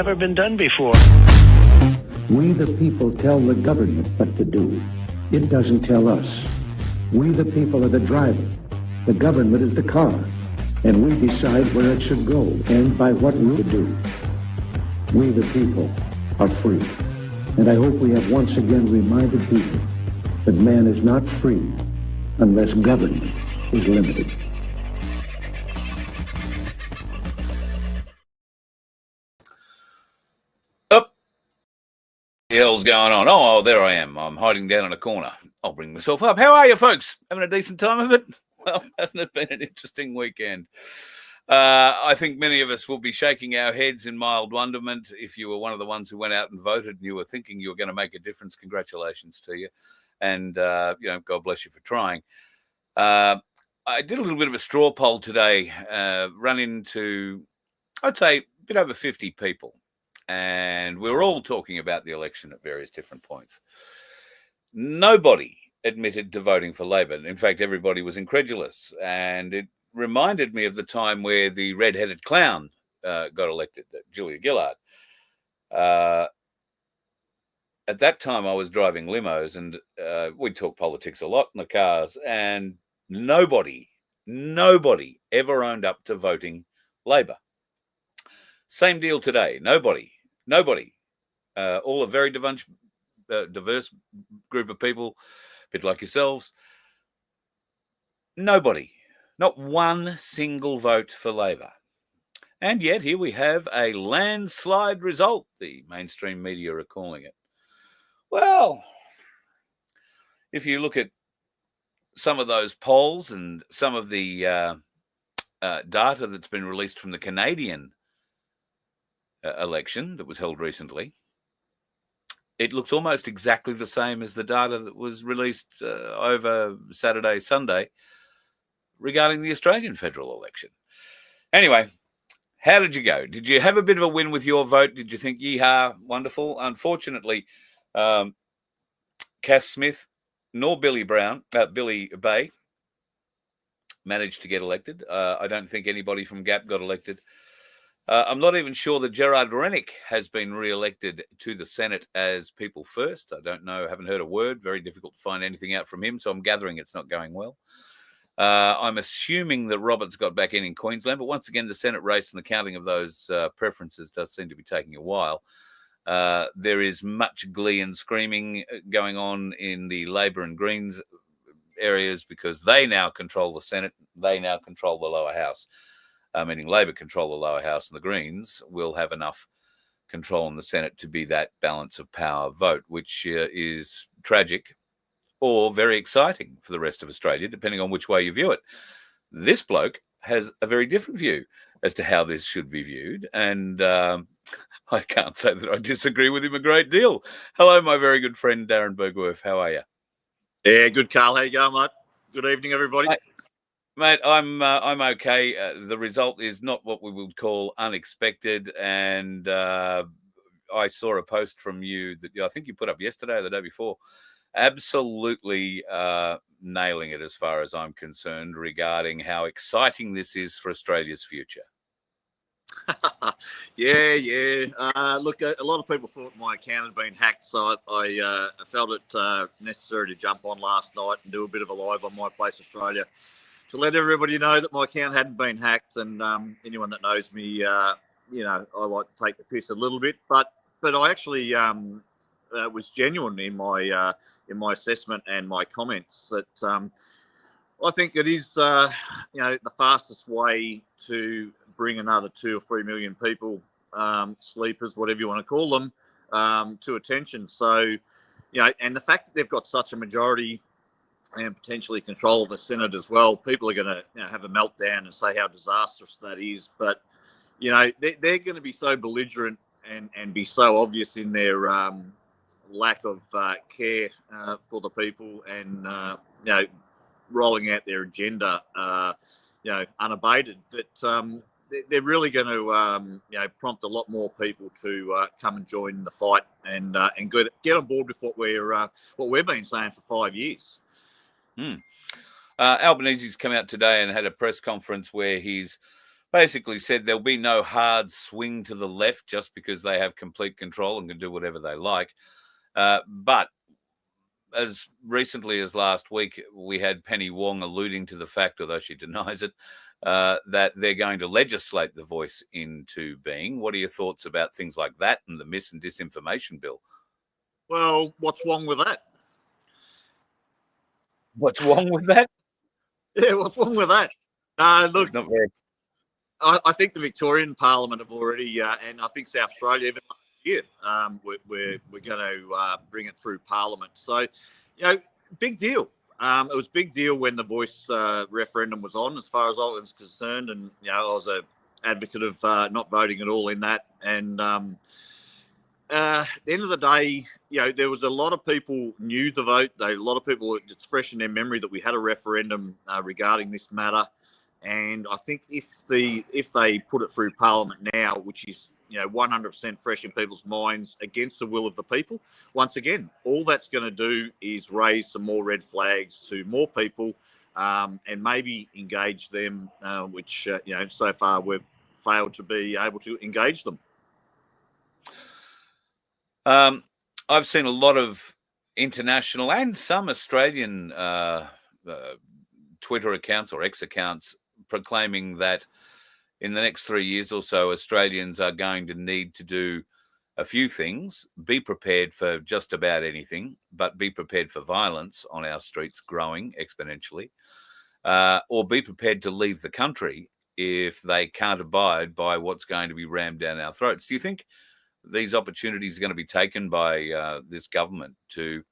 never been done before. We the people tell the government what to do. It doesn't tell us. We the people are the driver. The government is the car. And we decide where it should go and by what route to do. We the people are free. And I hope we have once again reminded people that man is not free unless government is limited. The hell's going on? Oh, there I am. I'm hiding down in a corner. I'll bring myself up. How are you, folks? Having a decent time of it? Well, hasn't it been an interesting weekend? I think many of us will be shaking our heads in mild wonderment. If you were one of the ones who went out and voted and you were thinking you were going to make a difference, congratulations to you. And, God bless you for trying. I did a little bit of a straw poll today, run into, I'd say, a bit over 50 people. And we were all talking about the election at various different points. Nobody admitted to voting for Labor. In fact, everybody was incredulous. And it reminded me of the time where the red-headed clown got elected, Julia Gillard. At that time, I was driving limos, and we'd talk politics a lot in the cars, and nobody ever owned up to voting Labor. Same deal today. Nobody. All a very diverse group of people, a bit like yourselves. Nobody. Not one single vote for Labor. And yet here we have a landslide result, the mainstream media are calling it. Well, if you look at some of those polls and some of the data that's been released from the Canadian election that was held recently, it looks almost exactly the same as the data that was released over Saturday, Sunday regarding the Australian federal election. Anyway, how did you go? Did you have a bit of a win with your vote? Did you think, yeehaw, wonderful? Unfortunately, Cass Smith nor Billy Bay managed to get elected. I don't think anybody from Gap got elected. I'm not even sure that Gerard Rennick has been re-elected to the Senate as People First. I don't know. Haven't heard a word. Very difficult to find anything out from him. So I'm gathering it's not going well. I'm assuming that Roberts got back in Queensland. But once again, the Senate race and the counting of those preferences does seem to be taking a while. There is much glee and screaming going on in the Labor and Greens areas because they now control the Senate. They now control the lower house. Meaning Labor control the lower house and the Greens will have enough control in the Senate to be that balance of power vote, which is tragic or very exciting for the rest of Australia, depending on which way you view it. This bloke has a very different view as to how this should be viewed, and I can't say that I disagree with him a great deal. Hello, my very good friend, Darren Bergwerf. How are you? Yeah, good, Carl. How you going, mate? Good evening, everybody. Mate, I'm okay. The result is not what we would call unexpected, and I saw a post from you that I think you put up yesterday or the day before, absolutely nailing it as far as I'm concerned regarding how exciting this is for Australia's future. Yeah. Look, a lot of people thought my account had been hacked, so I felt it necessary to jump on last night and do a bit of a live on My Place Australia to let everybody know that my account hadn't been hacked. And anyone that knows me, I like to take the piss a little bit, but I actually was genuine in my assessment and my comments that I think it is the fastest way to bring another 2 or 3 million people, sleepers, whatever you want to call them, to attention. So, and the fact that they've got such a majority and potentially control of the Senate as well, people are going to have a meltdown and say how disastrous that is. But, they're going to be so belligerent and be so obvious in their lack of care for the people and, rolling out their agenda, unabated, that they're really going to, prompt a lot more people to come and join the fight and get on board with what we've been saying for 5 years. Albanese's come out today and had a press conference where he's basically said there'll be no hard swing to the left just because they have complete control and can do whatever they like. But as recently as last week, we had Penny Wong alluding to the fact, although she denies it, that they're going to legislate the voice into being. What are your thoughts about things like that and the mis and disinformation bill? Well, what's wrong with that? What's wrong with that? Yeah, what's wrong with that? Look, Not very. I think the Victorian Parliament have already, and I think South Australia even last year, we're going to bring it through Parliament. So, big deal. It was a big deal when the voice referendum was on, as far as I was concerned, and I was an advocate of not voting at all in that. And at the end of the day, there was a lot of people knew the vote. A lot of people, it's fresh in their memory that we had a referendum regarding this matter. And I think if they put it through Parliament now, which is 100% fresh in people's minds against the will of the people, once again, all that's going to do is raise some more red flags to more people, and maybe engage them, which so far we've failed to be able to engage them. I've seen a lot of international and some Australian Twitter accounts or X accounts proclaiming that in the next 3 years or so, Australians are going to need to do a few things: be prepared for just about anything, but be prepared for violence on our streets growing exponentially, or be prepared to leave the country if they can't abide by what's going to be rammed down our throats. Do you think these opportunities are going to be taken by this government to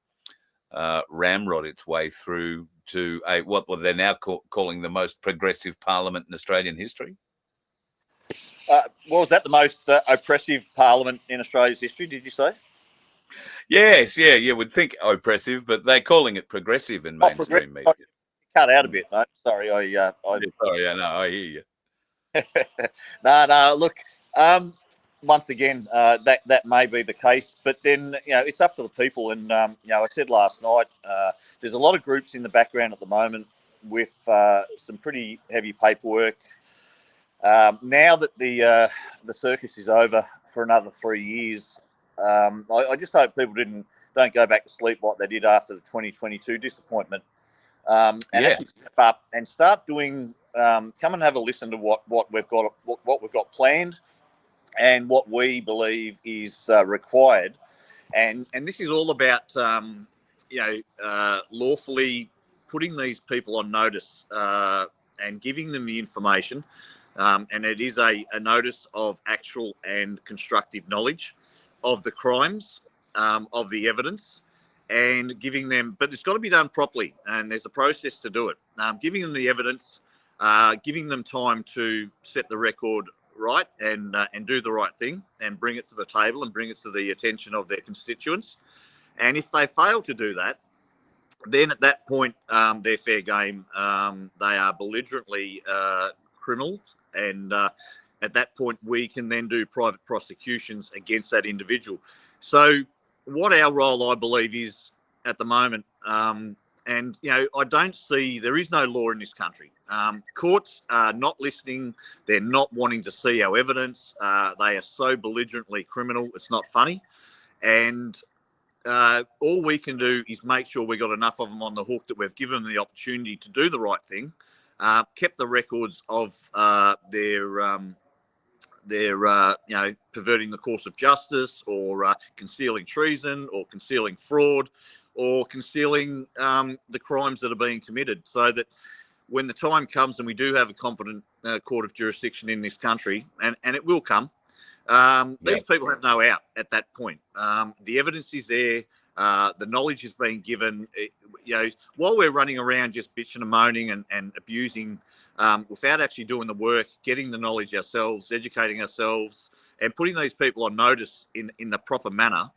ramrod its way through to what they're now calling the most progressive parliament in Australian history? Was that the most oppressive parliament in Australia's history, did you say? Yes, yeah, you would think oppressive, but they're calling it progressive in mainstream media. Cut out a bit, mate. Sorry, I I hear you. No, look, once again, that may be the case, but then it's up to the people. And I said last night, there's a lot of groups in the background at the moment with some pretty heavy paperwork. Now that the circus is over for another 3 years, I just hope people don't go back to sleep like they did after the 2022 disappointment, and actually step up and start doing. Come and have a listen to what we've got planned, and what we believe is required, and this is all about lawfully putting these people on notice and giving them the information, and it is a notice of actual and constructive knowledge of the crimes, of the evidence, and giving them. But it's got to be done properly, and there's a process to do it. Giving them the evidence, giving them time to set the record right and do the right thing and bring it to the table and bring it to the attention of their constituents. And if they fail to do that, then at that point, they're fair game. They are belligerently criminals, and at that point, we can then do private prosecutions against that individual. So what our role, I believe, is at the moment, and I don't see, there is no law in this country. Courts are not listening. They're not wanting to see our evidence. They are so belligerently criminal. It's not funny. And all we can do is make sure we've got enough of them on the hook that we've given them the opportunity to do the right thing, kept the records of their perverting the course of justice, or concealing treason, or concealing fraud, or concealing the crimes that are being committed, so that when the time comes and we do have a competent court of jurisdiction in this country, and it will come, these people have no out at that point. The evidence is there. The knowledge is being given. While we're running around just bitching and moaning and abusing, without actually doing the work, getting the knowledge ourselves, educating ourselves, and putting these people on notice in the proper manner,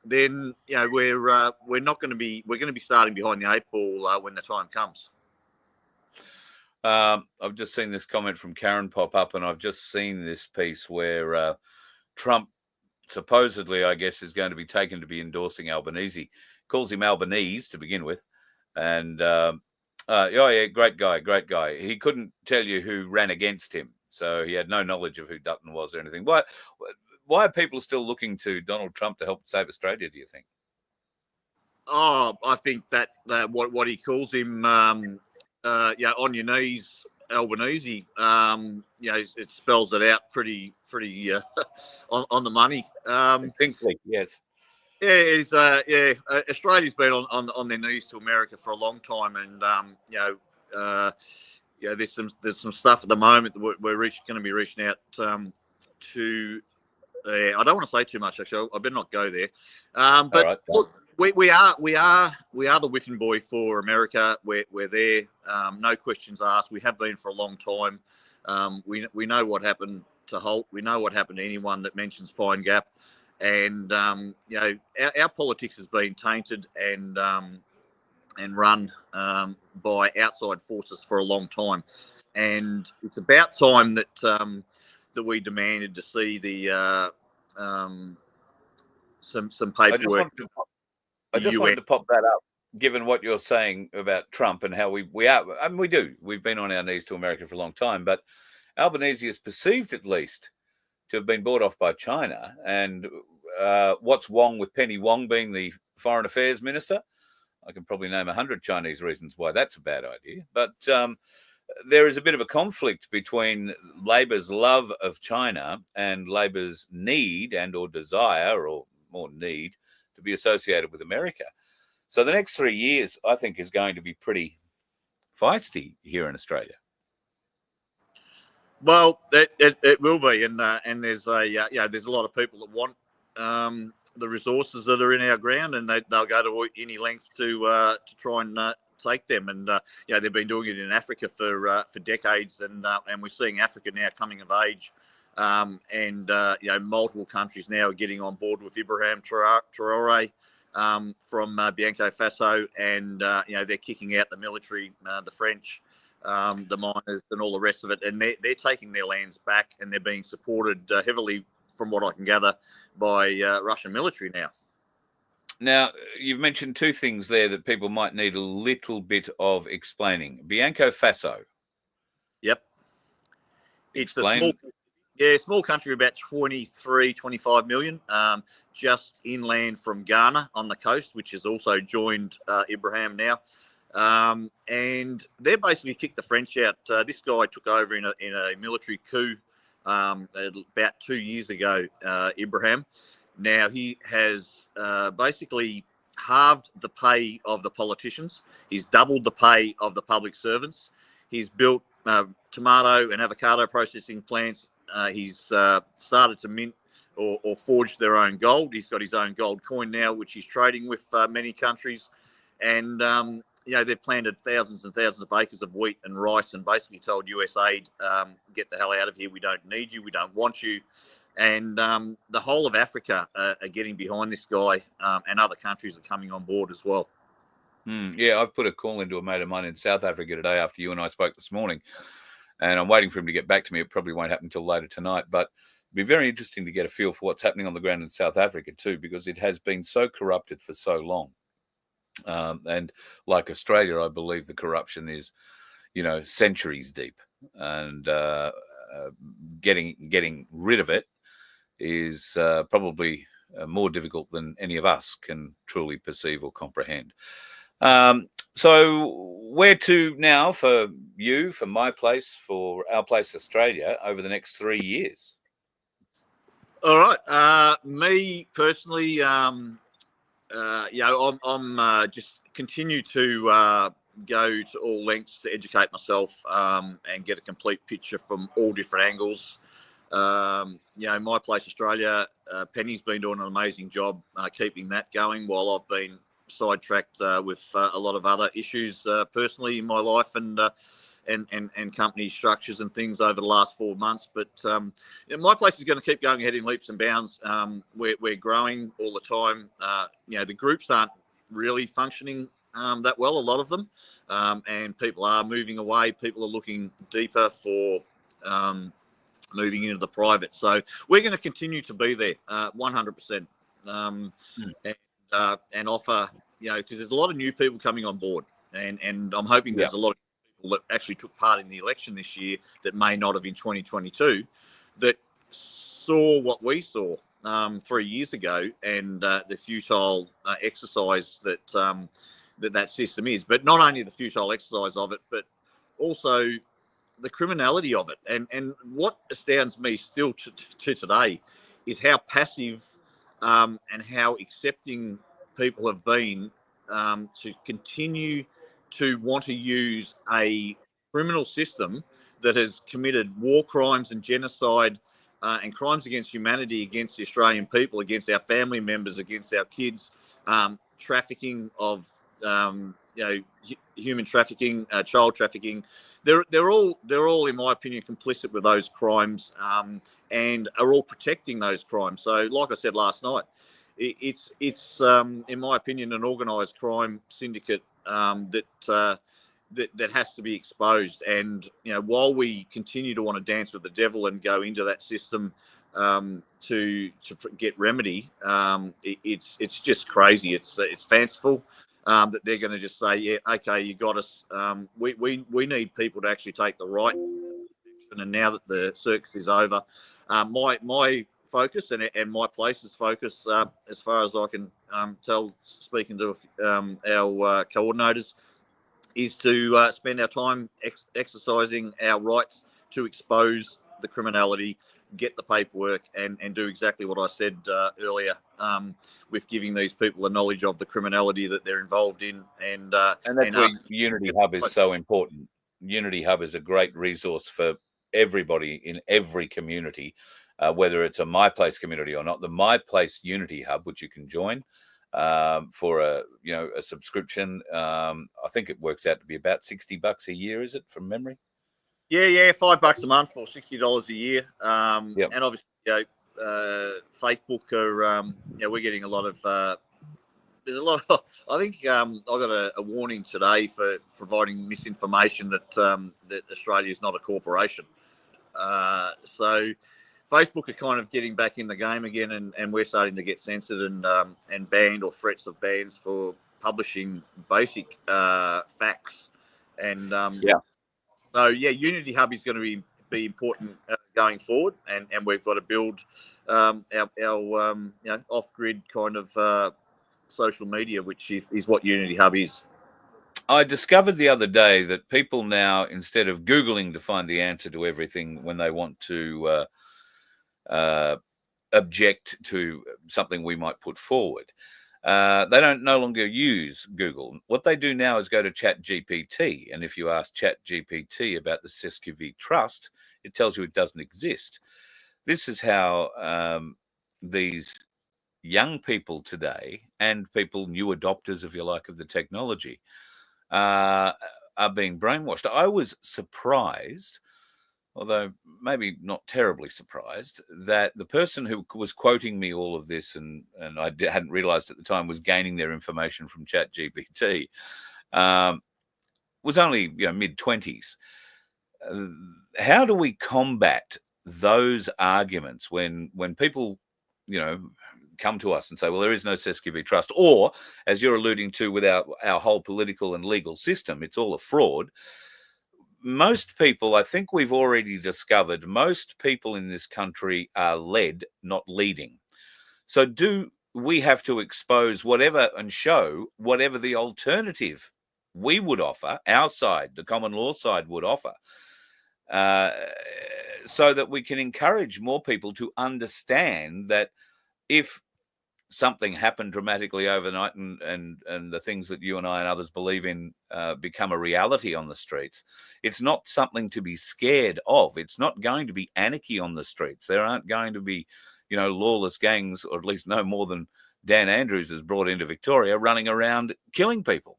then we're not going to be. We're going to be starting behind the eight ball when the time comes. I've just seen this comment from Karen pop up, and I've just seen this piece where Trump supposedly, I guess, is going to be taken to be endorsing Albanese. Calls him Albanese to begin with, and Yeah, great guy, great guy. He couldn't tell you who ran against him, so he had no knowledge of who Dutton was or anything. Why are people still looking to Donald Trump to help save Australia, do you think? Oh, I think that what he calls him, on your knees, Albanese. It spells it out pretty on the money. Pinkly, yes. Yeah, Australia's been on their knees to America for a long time, and there's some stuff at the moment that we're going to be reaching out to. I don't want to say too much, actually. I better not go there. But All right. look, we are the whipping boy for America. We're there. No questions asked. We have been for a long time. We know what happened to Holt. We know what happened to anyone that mentions Pine Gap. And our politics has been tainted and run by outside forces for a long time, and it's about time that we demanded to see the some paperwork. I just wanted to pop that up, given what you're saying about Trump and how we are. I mean, we do. We've been on our knees to America for a long time, but Albanese is perceived, at least, to have been bought off by China. And what's Wong with Penny Wong being the foreign affairs minister? I can probably name 100 Chinese reasons why that's a bad idea. But there is a bit of a conflict between Labor's love of China and Labor's need and or desire, or more need, to be associated with America. So the next 3 years, I think, is going to be pretty feisty here in Australia. Well, it will be, and there's there's a lot of people that want the resources that are in our ground, and they'll go to any length to try and take them. And they've been doing it in Africa for decades, and we're seeing Africa now coming of age, and multiple countries now are getting on board with Ibrahim Traore from Bianco Faso, and they're kicking out the military, the French, the miners, and all the rest of it, and they're taking their lands back, and they're being supported heavily, from what I can gather, by Russian military now. Now, you've mentioned two things there that people might need a little bit of explaining. Bianco Faso. Yep. Explain. It's a small country, about 23, 25 million, just inland from Ghana on the coast, which has also joined Ibrahim now. And they basically kicked the French out. This guy took over in a military coup about 2 years ago, Ibrahim. Now he has basically halved the pay of the politicians. He's doubled the pay of the public servants. He's built tomato and avocado processing plants. He's started to mint or forge their own gold. He's got his own gold coin now, which he's trading with many countries. And they've planted thousands and thousands of acres of wheat and rice, and basically told USAID, get the hell out of here. We don't need you. We don't want you. And the whole of Africa are getting behind this guy, and other countries are coming on board as well. Yeah, I've put a call into a mate of mine in South Africa today after you and I spoke this morning, and I'm waiting for him to get back to me. It probably won't happen until later tonight, but it'd be very interesting to get a feel for what's happening on the ground in South Africa too, because it has been so corrupted for so long. And like Australia, I believe the corruption is, centuries deep, and getting rid of it is probably more difficult than any of us can truly perceive or comprehend. So where to now for you, for my place, for our place Australia over the next 3 years? All right. Me personally, I'm just continue to go to all lengths to educate myself and get a complete picture from all different angles. My place Australia, Penny's been doing an amazing job keeping that going, while I've been sidetracked with a lot of other issues personally in my life and company structures and things over the last 4 months. But my place is going to keep going ahead in leaps and bounds. We're growing all the time. The groups aren't really functioning that well, a lot of them, and people are moving away. People are looking deeper for moving into the private. So we're going to continue to be there 100%, and offer, because there's a lot of new people coming on board. And I'm hoping there's a lot of people that actually took part in the election this year that may not have in 2022 that saw what we saw 3 years ago and the futile exercise that system is. But not only the futile exercise of it, but also the criminality of it. And what astounds me still to today is how passive and how accepting people have been to continue to want to use a criminal system that has committed war crimes and genocide and crimes against humanity, against the Australian people, against our family members, against our kids, trafficking of human trafficking, child trafficking. They're all, in my opinion, complicit with those crimes and are all protecting those crimes. So, like I said last night, it's in my opinion, an organised crime syndicate that has to be exposed. And while we continue to want to dance with the devil and go into that system to get remedy, it's just crazy. It's fanciful. That they're going to just say, yeah, okay, you got us. We need people to actually take the right action. And now that the circus is over, my focus and my place's focus, as far as I can tell, speaking to our coordinators, is to spend our time exercising our rights to expose the criminality, get the paperwork, and do exactly what I said earlier, with giving these people a knowledge of the criminality that they're involved in. And that's where Unity Hub is so important. Unity Hub is a great resource for everybody in every community, whether it's a My Place community or not. The My Place Unity Hub, which you can join for a subscription. I think it works out to be about $60 a year. Is it, from memory? Yeah, $5 a month or $60 a year. And obviously, Facebook are, we're getting a lot of. There's a lot of. I think I got a warning today for providing misinformation that Australia is not a corporation. So Facebook are kind of getting back in the game again, and we're starting to get censored and banned or threats of bans for publishing basic facts. And So Unity Hub is going to be important going forward, and we've got to build our off-grid kind of social media, which is what Unity Hub is. I discovered the other day that people now, instead of Googling to find the answer to everything when they want to object to something we might put forward, they don't no longer use Google. What they do now is go to ChatGPT, and if you ask ChatGPT about the Siskiyou Trust, it tells you it doesn't exist. This is how these young people today, and people, new adopters, if you like, of the technology, are being brainwashed. I was surprised, although maybe not terribly surprised, that the person who was quoting me all of this, and I hadn't realized at the time, was gaining their information from ChatGPT, was only mid-20s. How do we combat those arguments when people, come to us and say, well, there is no Siskiyou Trust, or, as you're alluding to with our whole political and legal system, it's all a fraud? Most people, I think we've already discovered, most people in this country are led, not leading. So do we have to expose whatever and show whatever the alternative we would offer, our side, the common law side would offer, so that we can encourage more people to understand that if something happened dramatically overnight and the things that you and I and others believe in become a reality on the streets, it's not something to be scared of. It's not going to be anarchy on the streets. There aren't going to be, lawless gangs, or at least no more than Dan Andrews has brought into Victoria, running around killing people.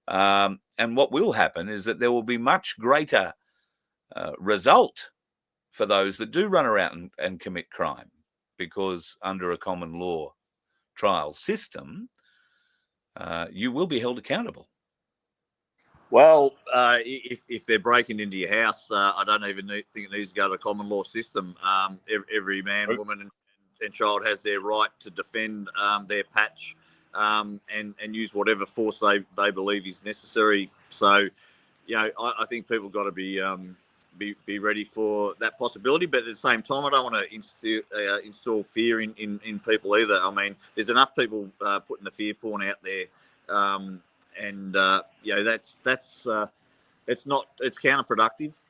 And what will happen is that there will be much greater result for those that do run around and commit crime, because under a common law trial system, you will be held accountable. Well, if they're breaking into your house, I don't even think it needs to go to a common law system. Every man, woman, and child has their right to defend their patch and use whatever force they believe is necessary. So, I think people got to be ready for that possibility. But at the same time, I don't want to install fear in people either. I mean, there's enough people putting the fear porn out there, it's counterproductive.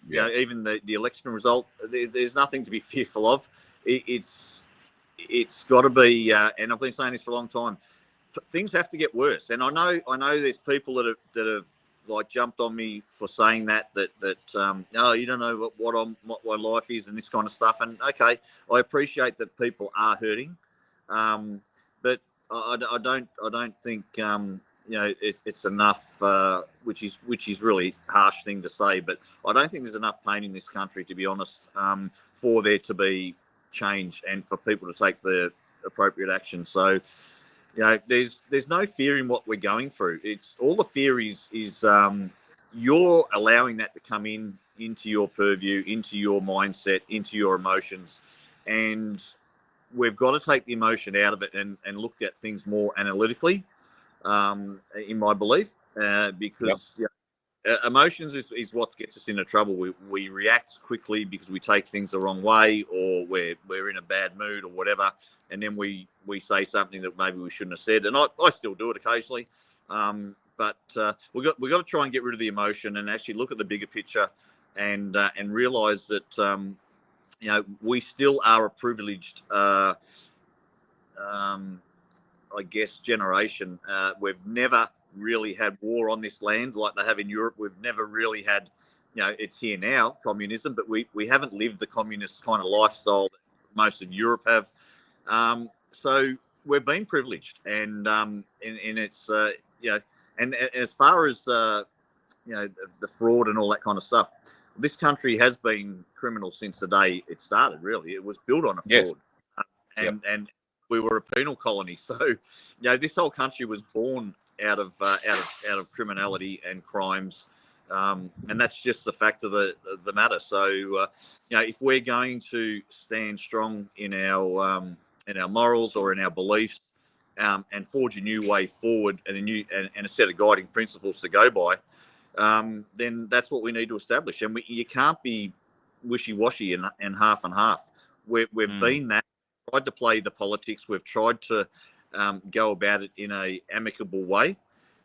Even the election result, there's nothing to be fearful of. It's got to be, and I've been saying this for a long time. Things have to get worse, and I know there's people that have like jumped on me for saying that oh, you don't know what my life is and this kind of stuff. And okay, I appreciate that people are hurting, but I don't think it's enough. Which is really harsh thing to say, but I don't think there's enough pain in this country, to be honest, for there to be change and for people to take the appropriate action. So. There's no fear in what we're going through. It's all the fear is you're allowing that to come into your purview, into your mindset, into your emotions, and we've got to take the emotion out of it and look at things more analytically. In my belief, because emotions is what gets us into trouble. We react quickly because we take things the wrong way, or we're in a bad mood or whatever, and then we say something that maybe we shouldn't have said. And I still do it occasionally, but we got to try and get rid of the emotion and actually look at the bigger picture and realise that we still are a privileged I guess generation. We've never really had war on this land like they have in Europe. We've never really had, it's here now, communism, but we haven't lived the communist kind of lifestyle that most of Europe have. So we've been privileged, and it's and as far as the fraud and all that kind of stuff, this country has been criminal since the day it started. Really, it was built on a fraud, and we were a penal colony. So, this whole country was born out of criminality and crimes, and that's just the fact of the matter. So, if we're going to stand strong in our morals or in our beliefs, and forge a new way forward and a set of guiding principles to go by, then that's what we need to establish. And you can't be wishy-washy and half and half. We've been that. Tried to play the politics. We've tried to go about it in a amicable way,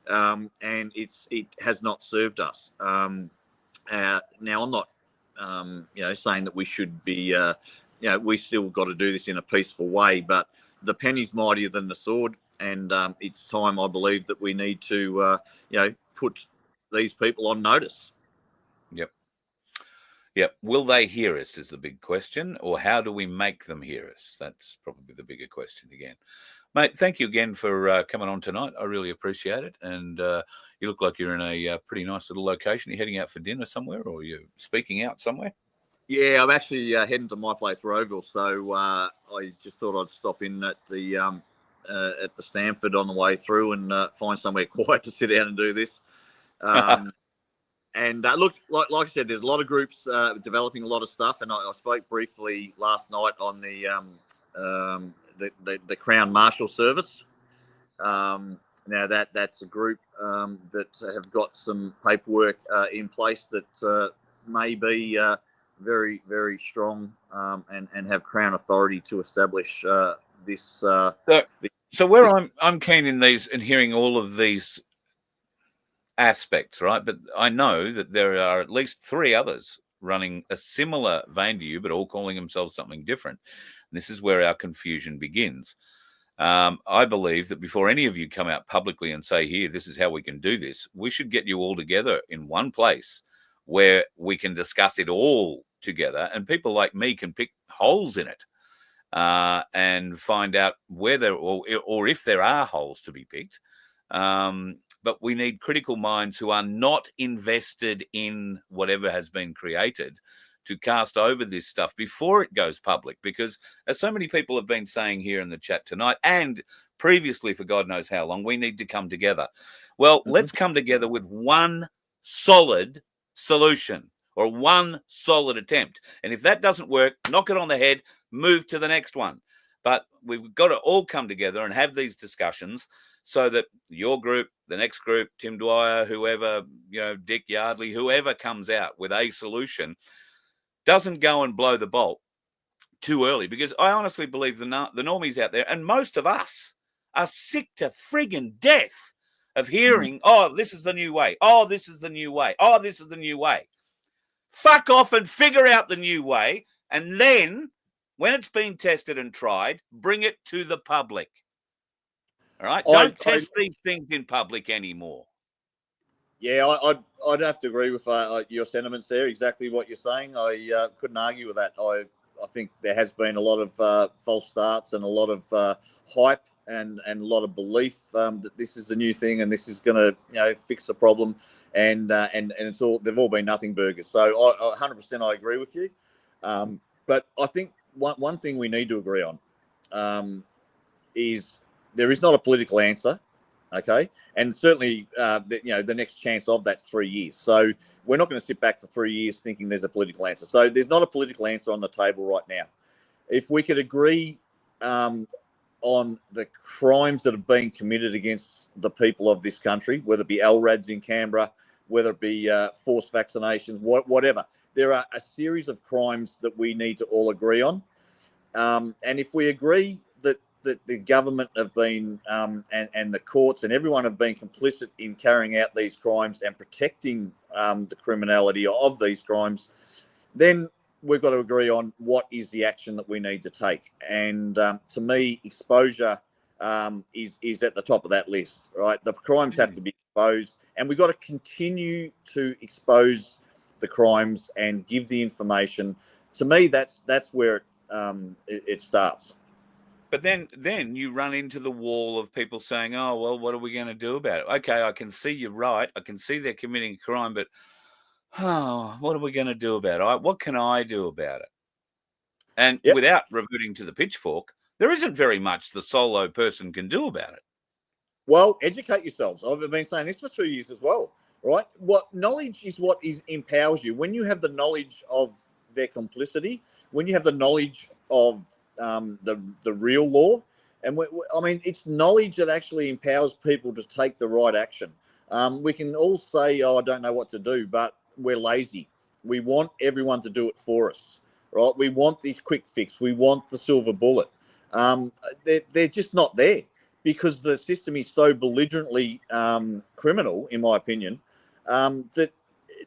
and it has not served us. Now, I'm not, saying that we should be, we still got to do this in a peaceful way. But the penny's mightier than the sword, and it's time, I believe, that we need to, put these people on notice. Yep. Will they hear us is the big question, or how do we make them hear us? That's probably the bigger question again. Mate, thank you again for coming on tonight. I really appreciate it. And you look like you're in a pretty nice little location. You're heading out for dinner somewhere, or you're speaking out somewhere? Yeah, I'm actually heading to my place, Roeville. So I just thought I'd stop in at the Stanford on the way through and find somewhere quiet to sit down and do this. And look, like I said, there's a lot of groups developing a lot of stuff, and I spoke briefly last night on the Crown Marshal Service. Now that's a group that have got some paperwork in place that may be very, very strong and have Crown authority to establish this. So where I'm keen in these and hearing all of these aspects, right? But I know that there are at least 3 others running a similar vein to you, but all calling themselves something different. And this is where our confusion begins. I believe that before any of you come out publicly and say, here, this is how we can do this, we should get you all together in one place where we can discuss it all together, and people like me can pick holes in it and find out whether or if there are holes to be picked. But we need critical minds who are not invested in whatever has been created to cast over this stuff before it goes public. Because as so many people have been saying here in the chat tonight and previously for God knows how long, we need to come together. Well, let's come together with one solid solution or one solid attempt. And if that doesn't work, knock it on the head, move to the next one. But we've got to all come together and have these discussions so that your group, the next group, Tim Dwyer, whoever, Dick Yardley, whoever comes out with a solution, doesn't go and blow the bolt too early. Because I honestly believe the normies out there, and most of us, are sick to friggin' death of hearing, oh, this is the new way. Oh, this is the new way. Oh, this is the new way. Fuck off and figure out the new way. And then, when it's been tested and tried, bring it to the public. All right? Don't test these things in public anymore. Yeah, I'd have to agree with your sentiments there. Exactly what you're saying. I couldn't argue with that. I think there has been a lot of false starts and a lot of hype and a lot of belief that this is the new thing and this is going to fix the problem. And it's all, they've all been nothing burgers. So I 100% I agree with you. But I think one thing we need to agree on is there is not a political answer, okay? And certainly, the next chance of that's 3 years. So we're not going to sit back for 3 years thinking there's a political answer. So there's not a political answer on the table right now. If we could agree on the crimes that have been committed against the people of this country, whether it be LRADs in Canberra, whether it be forced vaccinations, whatever. There are a series of crimes that we need to all agree on. And if we agree that the government have been and the courts and everyone have been complicit in carrying out these crimes and protecting the criminality of these crimes, then we've got to agree on what is the action that we need to take. And to me, exposure is at the top of that list, right? The crimes have to be exposed, and we've got to continue to expose the crimes and give the information. To me, that's where it starts. But then you run into the wall of people saying, oh, well, what are we going to do about it? Okay, I can see you're right. I can see they're committing a crime, but what are we going to do about it? What can I do about it? And without reverting to the pitchfork, there isn't very much the solo person can do about it. Well, educate yourselves. I've been saying this for 2 years as well, right? What knowledge is what empowers you. When you have the knowledge of their complicity, when you have the knowledge of the real law, and it's knowledge that actually empowers people to take the right action. We can all say, "Oh, I don't know what to do," but we're lazy. We want everyone to do it for us, right? We want this quick fix. We want the silver bullet. They're just not there because the system is so belligerently criminal, in my opinion, that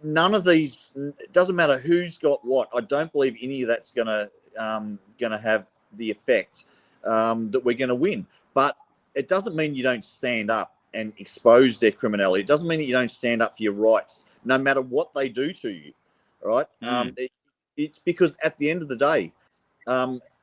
none of these. It doesn't matter who's got what. I don't believe any of that's going to have the effect that we're going to win. But it doesn't mean you don't stand up and expose their criminality. It doesn't mean that you don't stand up for your rights, no matter what they do to you, right? It's because at the end of the day,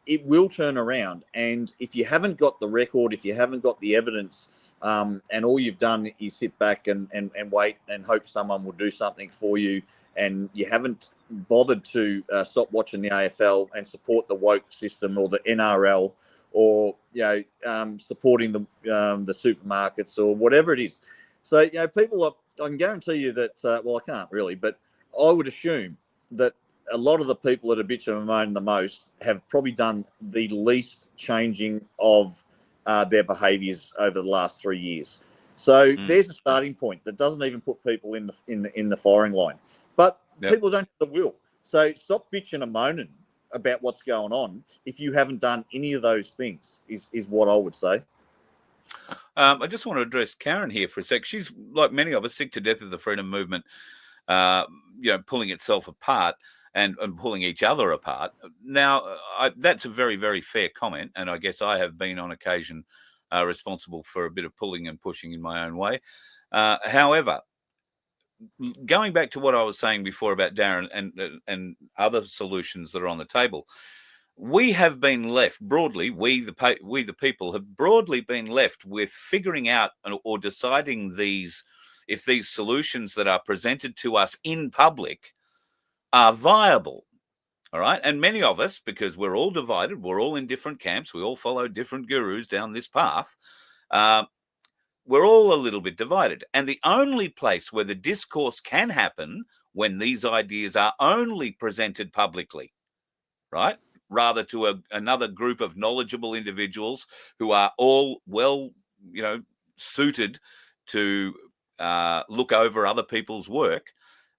it will turn around. And if you haven't got the record, if you haven't got the evidence, and all you've done is sit back and wait and hope someone will do something for you, and you haven't bothered to stop watching the AFL and support the woke system or the NRL, or supporting the supermarkets or whatever it is. So people I can guarantee you that. Well, I can't really, but I would assume that a lot of the people that are bitching and moaning the most have probably done the least changing of their behaviours over the last 3 years. So there's a starting point that doesn't even put people in the firing line. But people don't have the will. So stop bitching and moaning about what's going on if you haven't done any of those things, is what I would say. I just want to address Karen here for a sec. She's, like many of us, sick to death of the freedom movement, pulling itself apart and pulling each other apart. Now, that's a very, very fair comment, and I guess I have been on occasion responsible for a bit of pulling and pushing in my own way. However, going back to what I was saying before about Darren and other solutions that are on the table, we have been left broadly, we the people have broadly been left with figuring out or deciding if these solutions that are presented to us in public are viable. All right. And many of us, because we're all divided, we're all in different camps, we all follow different gurus down this path. We're all a little bit divided. And the only place where the discourse can happen when these ideas are only presented publicly, right, rather to another group of knowledgeable individuals who are all well, suited to look over other people's work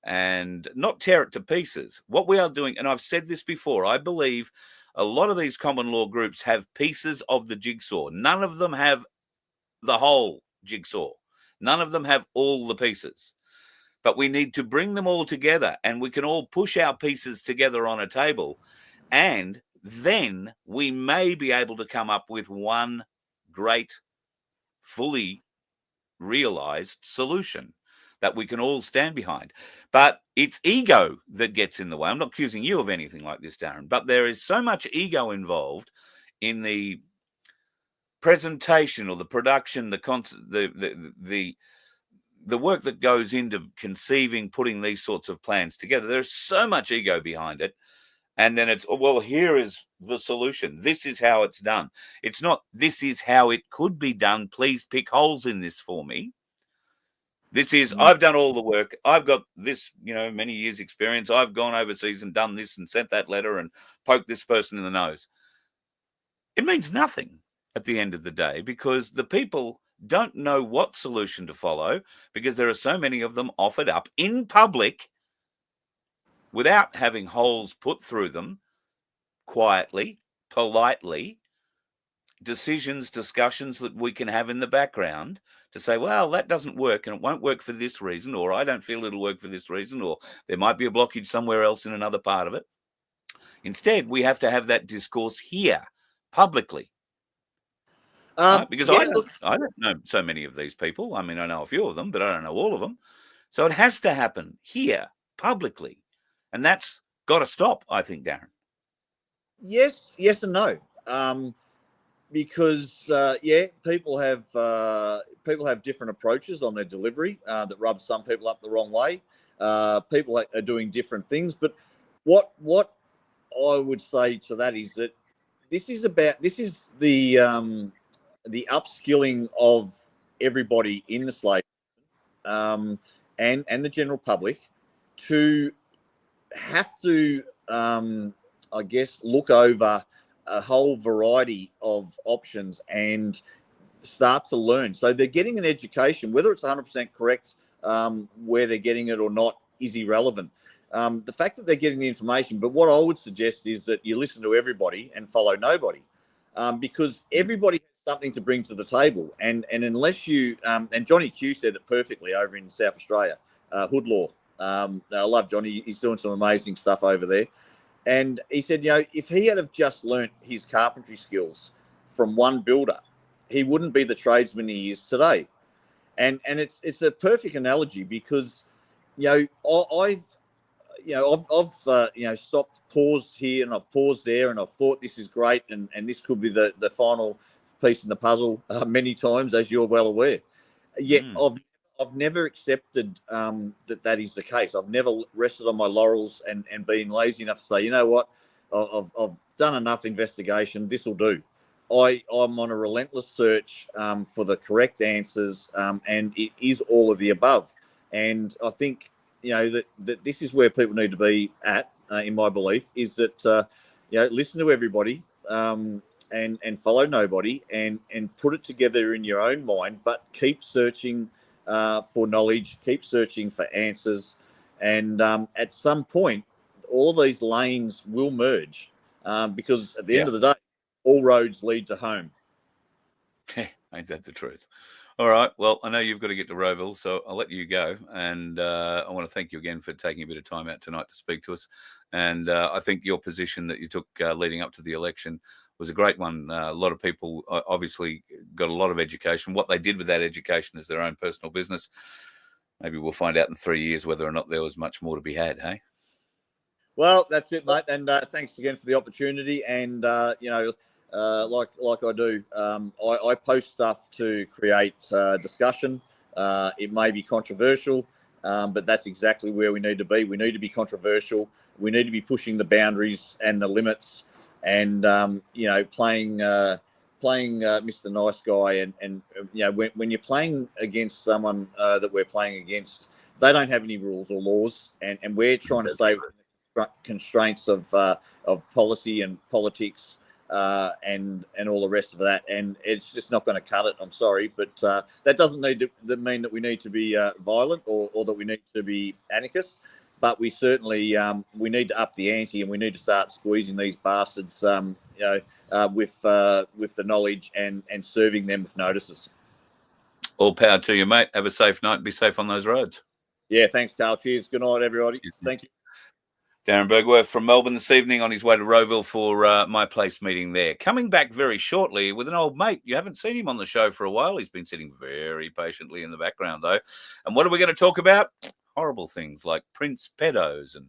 and not tear it to pieces. What we are doing, and I've said this before, I believe a lot of these common law groups have pieces of the jigsaw. None of them have the whole jigsaw. None of them have all the pieces. But we need to bring them all together, and we can all push our pieces together on a table, and then we may be able to come up with one great, fully realized solution that we can all stand behind. But it's ego that gets in the way. I'm not accusing you of anything like this, Darren, but there is so much ego involved in the presentation or the production, the work that goes into conceiving, putting these sorts of plans together. There's so much ego behind it. And then it's, well, here is the solution. This is how it's done. It's not, this is how it could be done. Please pick holes in this for me. This is, I've done all the work. I've got this, many years experience. I've gone overseas and done this and sent that letter and poked this person in the nose. It means nothing at the end of the day, because the people don't know what solution to follow, because there are so many of them offered up in public without having holes put through them, quietly, politely, discussions that we can have in the background to say, well, that doesn't work and it won't work for this reason, or I don't feel it'll work for this reason, or there might be a blockage somewhere else in another part of it. Instead, we have to have that discourse here, publicly. Right? Because I don't know so many of these people. I mean, I know a few of them, but I don't know all of them. So it has to happen here, publicly. And that's got to stop, I think, Darren. Yes and no. Because people have different approaches on their delivery that rub some people up the wrong way. People are doing different things, but what I would say to that is that this is the upskilling of everybody in the slave and the general public to have to look over a whole variety of options and start to learn. So they're getting an education, whether it's 100% correct where they're getting it or not is irrelevant. The fact that they're getting the information, but what I would suggest is that you listen to everybody and follow nobody, because everybody has something to bring to the table. And unless you, and Johnny Q said it perfectly over in South Australia, Hood Law. I love Johnny. He's doing some amazing stuff over there. And he said, if he had have just learnt his carpentry skills from one builder, he wouldn't be the tradesman he is today. And it's a perfect analogy, because I've stopped, paused here, and I've paused there, and I've thought this is great, and this could be the final piece in the puzzle many times, as you're well aware. Yet I've never accepted that is the case. I've never rested on my laurels and been lazy enough to say, you know what, I've done enough investigation. This will do. I'm on a relentless search for the correct answers, and it is all of the above. And I think that this is where people need to be at. In my belief, is that listen to everybody and follow nobody, and put it together in your own mind, but keep searching for knowledge, keep searching for answers, and at some point, all these lanes will merge, because at the end of the day, all roads lead to home. Ain't that the truth? All right. Well, I know you've got to get to Rowville, so I'll let you go. And I want to thank you again for taking a bit of time out tonight to speak to us. And I think your position that you took leading up to the election was a great one. A lot of people obviously got a lot of education. What they did with that education is their own personal business. Maybe we'll find out in 3 years whether or not there was much more to be had, hey? Well, that's it, mate. And thanks again for the opportunity. And, like I do, I post stuff to create discussion. It may be controversial, but that's exactly where we need to be. We need to be controversial. We need to be pushing the boundaries and the limits, and playing Mr. Nice Guy. And when you're playing against someone that we're playing against, they don't have any rules or laws, and we're trying to stay within the constraints of policy and politics and all the rest of that, and it's just not going to cut it. I'm sorry, but that doesn't need to mean that we need to be violent or that we need to be anarchists. But we certainly we need to up the ante, and we need to start squeezing these bastards, with the knowledge and serving them with notices. All power to you, mate. Have a safe night. Be safe on those roads. Yeah, thanks, Carl. Cheers. Good night, everybody. Thank you. Darren Bergworth from Melbourne this evening on his way to Rowville for My Place meeting there. Coming back very shortly with an old mate. You haven't seen him on the show for a while. He's been sitting very patiently in the background, though. And what are we going to talk about? Horrible things like Prince pedos and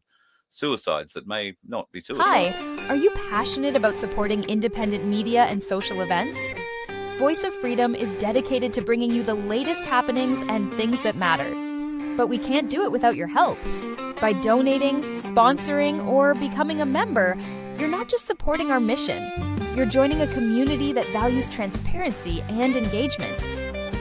suicides that may not be suicides. Hi, are you passionate about supporting independent media and social events? Voice of Freedom is dedicated to bringing you the latest happenings and things that matter. But we can't do it without your help. By donating, sponsoring, or becoming a member, you're not just supporting our mission. You're joining a community that values transparency and engagement.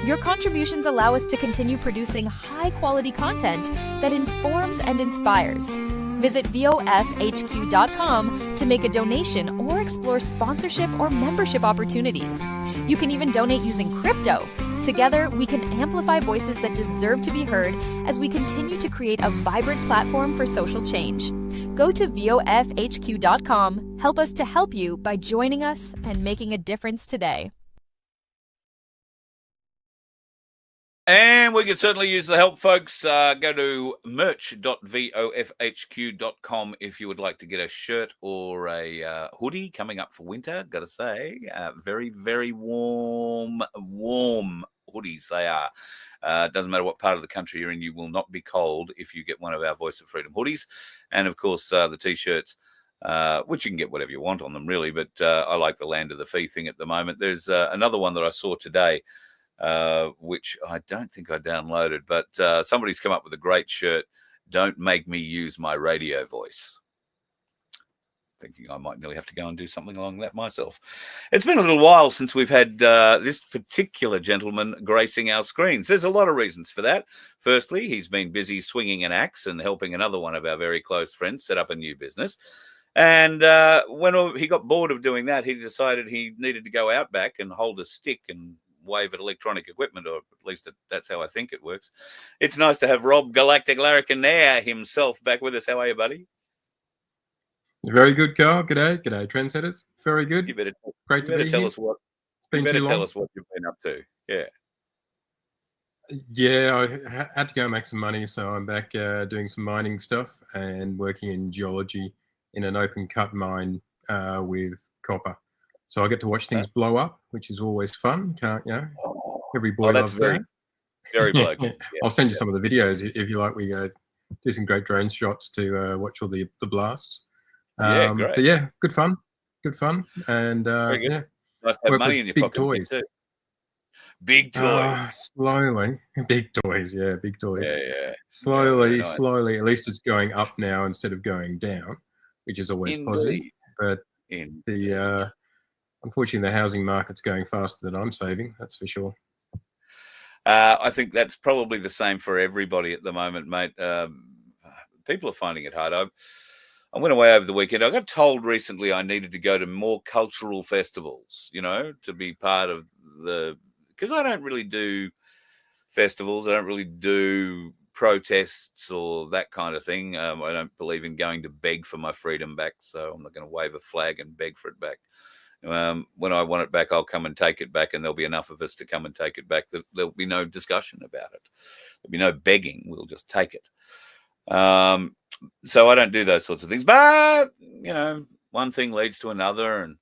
Your contributions allow us to continue producing high-quality content that informs and inspires. Visit VOFHQ.com to make a donation or explore sponsorship or membership opportunities. You can even donate using crypto. Together, we can amplify voices that deserve to be heard as we continue to create a vibrant platform for social change. Go to VOFHQ.com, help us to help you by joining us and making a difference today. And we could certainly use the help, folks. Go to merch.vofhq.com if you would like to get a shirt or a hoodie coming up for winter. Got to say, very, very warm hoodies they are. Doesn't matter what part of the country you're in, you will not be cold if you get one of our Voice of Freedom hoodies. And, of course, the T-shirts, which you can get whatever you want on them, really. But I like the Land of the Fee thing at the moment. There's another one that I saw today, which I don't think I downloaded, but somebody's come up with a great shirt. Don't make me use my radio voice. Thinking I might nearly have to go and do something along that myself. It's been a little while since we've had this particular gentleman gracing our screens. There's a lot of reasons for that. Firstly, he's been busy swinging an axe and helping another one of our very close friends set up a new business. And when he got bored of doing that, he decided he needed to go out back and hold a stick and wave at electronic equipment, or at least that's how I think it works. It's nice to have Rob Galactic Larrikanair himself back with us. How are you, buddy? Very good, Carl. G'day, trendsetters. Very good. You better Great to be here. tell us what. It's been too long. Tell us what you've been up to. Yeah, I had to go and make some money, so I'm back doing some mining stuff and working in geology in an open cut mine with copper. So I get to watch things blow up, which is always fun. Every boy loves that. Very local. Yeah, I'll send you some of the videos if you like. We do some great drone shots to watch all the blasts. Great. But yeah, good fun, and yeah, nice to have money in your big pocket toys. Too. Big toys. Slowly, big toys. Yeah, big toys. Yeah. Slowly, nice. slowly. At least it's going up now instead of going down, which is always positive. But unfortunately, the housing market's going faster than I'm saving. That's for sure. I think that's probably the same for everybody at the moment, mate. People are finding it hard. I went away over the weekend. I got told recently I needed to go to more cultural festivals, to be part of because I don't really do festivals. I don't really do protests or that kind of thing. I don't believe in going to beg for my freedom back, so I'm not going to wave a flag and beg for it back. When I want it back, I'll come and take it back, and there'll be enough of us to come and take it back that there'll be no discussion about it. There'll be no begging. We'll just take it. So I don't do those sorts of things. But, one thing leads to another, and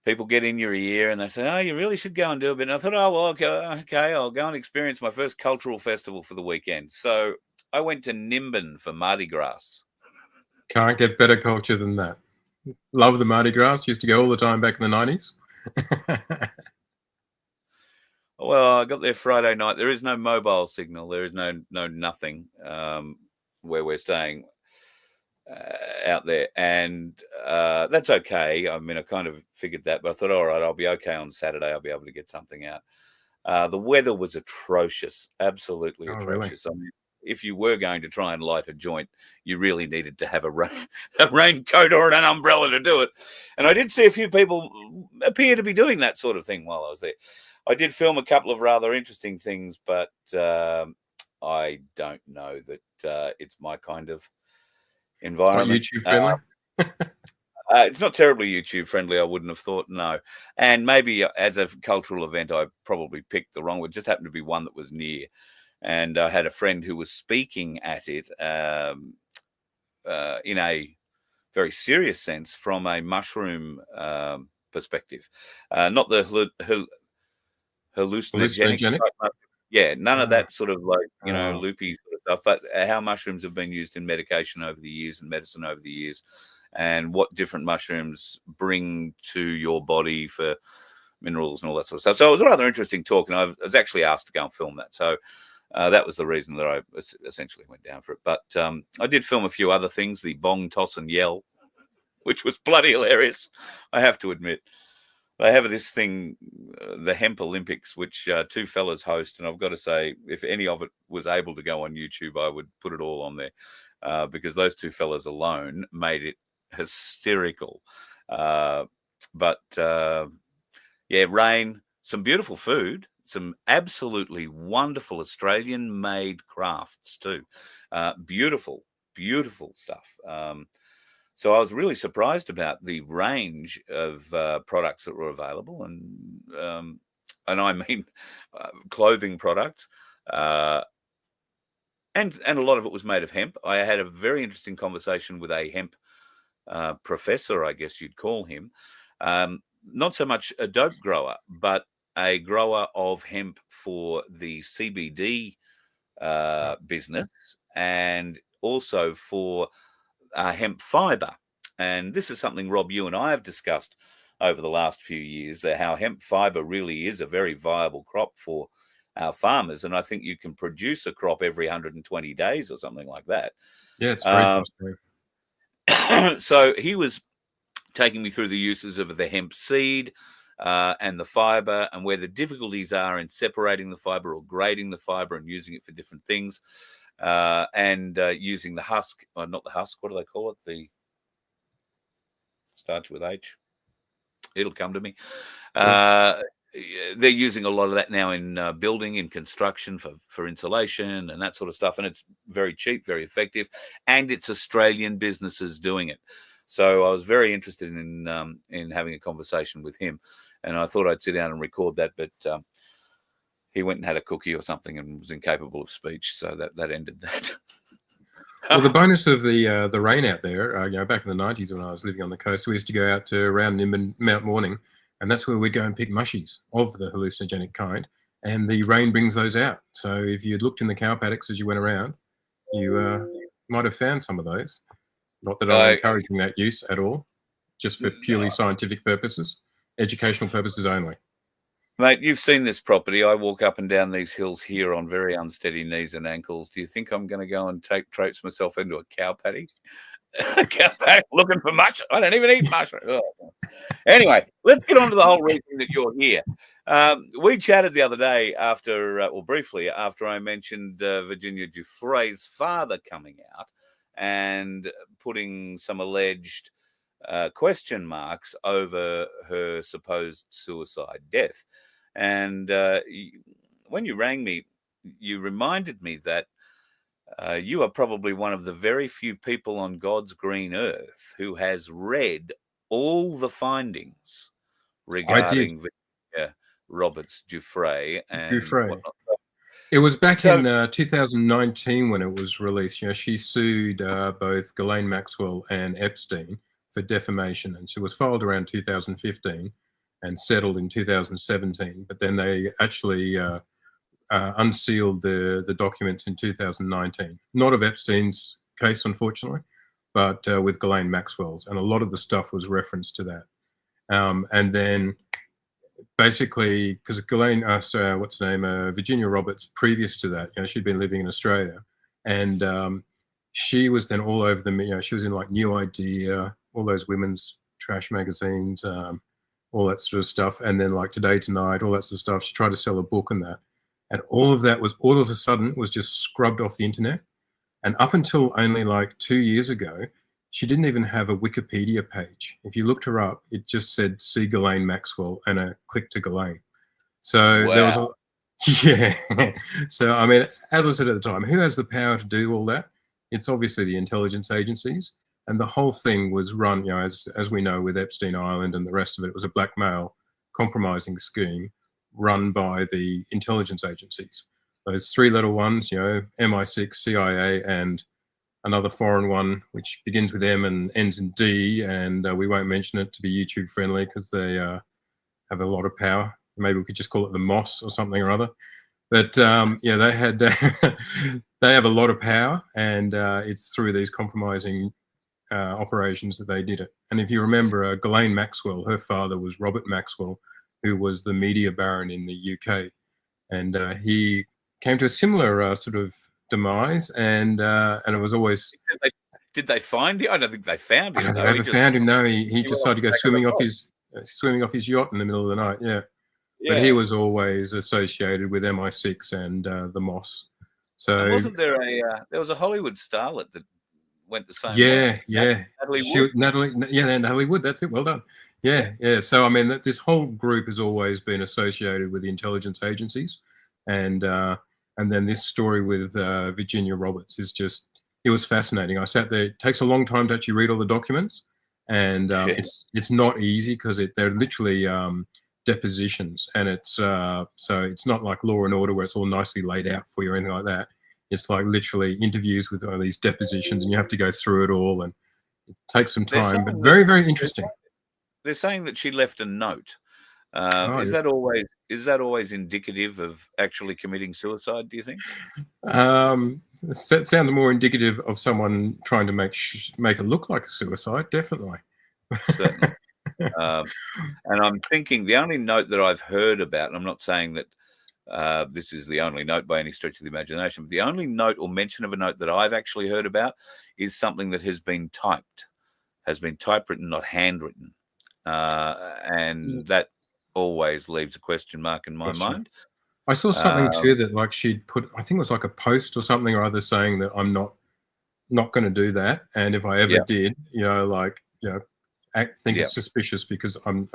people get in your ear and they say, oh, you really should go and do a bit. And I thought, oh, well, okay, I'll go and experience my first cultural festival for the weekend. So I went to Nimbin for Mardi Gras. Can't get better culture than that. Love the Mardi Gras. Used to go all the time back in the 90s. Well, I got there Friday night. There is no mobile signal. There is no nothing where we're staying out there. And that's okay. I mean, I kind of figured that, but I thought, all right, I'll be okay on Saturday. I'll be able to get something out. The weather was atrocious, absolutely atrocious. Really? I mean, if you were going to try and light a joint, you really needed to have a raincoat or an umbrella to do it. And I did see a few people appear to be doing that sort of thing while I was there. I did film a couple of rather interesting things, but I don't know that it's my kind of environment. It's not YouTube friendly. It's not terribly YouTube friendly, I wouldn't have thought, no. And maybe as a cultural event, I probably picked the wrong one. It just happened to be one that was near. And I had a friend who was speaking at it in a very serious sense from a mushroom perspective. Not the hallucinogenic type. Yeah, none of that sort of like, loopy sort of stuff, but how mushrooms have been used in medication over the years and medicine over the years, and what different mushrooms bring to your body for minerals and all that sort of stuff. So it was a rather interesting talk, and I was actually asked to go and film that. So that was the reason that I essentially went down for it. But I did film a few other things, the bong, toss and yell, which was bloody hilarious, I have to admit. They have this thing, the Hemp Olympics, which two fellas host. And I've got to say, if any of it was able to go on YouTube, I would put it all on there because those two fellas alone made it hysterical. Rain, some beautiful food, some absolutely wonderful Australian-made crafts too. Beautiful, beautiful stuff. So I was really surprised about the range of products that were available, and I mean clothing products, and a lot of it was made of hemp. I had a very interesting conversation with a hemp professor, I guess you'd call him, not so much a dope grower, but a grower of hemp for the CBD business, and also for hemp fiber. And this is something, Rob, you and I have discussed over the last few years, how hemp fiber really is a very viable crop for our farmers. And I think you can produce a crop every 120 days or something like that. Yeah, it's very frustrating. So he was taking me through the uses of the hemp seed and the fiber, and where the difficulties are in separating the fiber or grading the fiber and using it for different things. And using the husk, or not the husk, what do they call it? Starts with H. It'll come to me. They're using a lot of that now in building, in construction for insulation and that sort of stuff. And it's very cheap, very effective. And it's Australian businesses doing it. So I was very interested in having a conversation with him. And I thought I'd sit down and record that, but he went and had a cookie or something and was incapable of speech, so that ended that. Well, the bonus of the rain out there, back in the 90s when I was living on the coast, we used to go out to around Nimbin, Mount Morning, and that's where we'd go and pick mushies of the hallucinogenic kind, and the rain brings those out. So if you'd looked in the cow paddocks as you went around, you might have found some of those. Not that I'm encouraging that use at all, just for purely scientific purposes, educational purposes only. Mate, you've seen this property. I walk up and down these hills here on very unsteady knees and ankles. Do you think I'm going to go and traipse myself into a cow paddock? A cow paddock looking for mush? I don't even eat mushrooms. Oh. Anyway, let's get on to the whole reason that you're here. We chatted the other day briefly after I mentioned Virginia Giuffre's father coming out and putting some alleged question marks over her supposed suicide death. And when you rang me, you reminded me that you are probably one of the very few people on God's green earth who has read all the findings regarding Virginia Roberts Giuffre and whatnot. It was back in 2019 when it was released. She sued both Ghislaine Maxwell and Epstein for defamation, and she was filed around 2015 and settled in 2017. But then they actually unsealed the documents in 2019. Not of Epstein's case, unfortunately, but with Ghislaine Maxwell's, and a lot of the stuff was referenced to that. And then basically, because Ghislaine, Virginia Roberts, previous to that, she'd been living in Australia, and she was then all over the, she was in like New Idea, all those women's trash magazines, all that sort of stuff, and then like Today Tonight, all that sort of stuff. She tried to sell a book and that, and all of that was all of a sudden was just scrubbed off the internet. And up until only like 2 years ago, she didn't even have a Wikipedia page. If you looked her up, it just said see Ghislaine Maxwell and a click to Ghislaine. So there was a, Wow. yeah. So I mean, as I said at the time, who has the power to do all that? It's obviously the intelligence agencies, and the whole thing was run, you know, as we know with Epstein Island and the rest of it, it was a blackmail compromising scheme run by the intelligence agencies. Those three-letter ones, you know, MI6, CIA, and another foreign one which begins with M and ends in D, and we won't mention it to be YouTube friendly because they have a lot of power. Maybe we could just call it the Moss or something or other. But yeah, they had they have a lot of power, and it's through these compromising operations that they did it. And if you remember, Ghislaine Maxwell, her father was Robert Maxwell, who was the media baron in the UK, and he came to a similar sort of demise, and it was always. Did they find him? I don't think they found him. I don't think they ever found him. No, he decided to go swimming off his yacht in the middle of the night. Yeah. Yeah. But he was always associated with MI6 and the Moss. So and wasn't there there was a Hollywood starlet that went the same way? Yeah. Natalie Wood. That's it. Well done. Yeah. So I mean, this whole group has always been associated with the intelligence agencies, and then this story with Virginia Roberts is just, it was fascinating. I sat there. It takes a long time to actually read all the documents, and it's not easy because they're literally depositions, and it's so it's not like Law and Order where it's all nicely laid out for you or anything like that. It's like literally interviews with all these depositions, and you have to go through it all, and it takes some time, but very, very interesting. They're saying that she left a note. Is that always indicative of actually committing suicide, do you think? That sounds more indicative of someone trying to make it look like a suicide, definitely. Certainly. And I'm thinking the only note that I've heard about, and I'm not saying that this is the only note by any stretch of the imagination, but the only note or mention of a note that I've actually heard about is something that has been typewritten, not handwritten. And that always leaves a question mark in my mind. I saw something too that like she'd put, I think it was like a post or something or other saying that I'm not going to do that. And if I ever did, I think it's suspicious because I'm,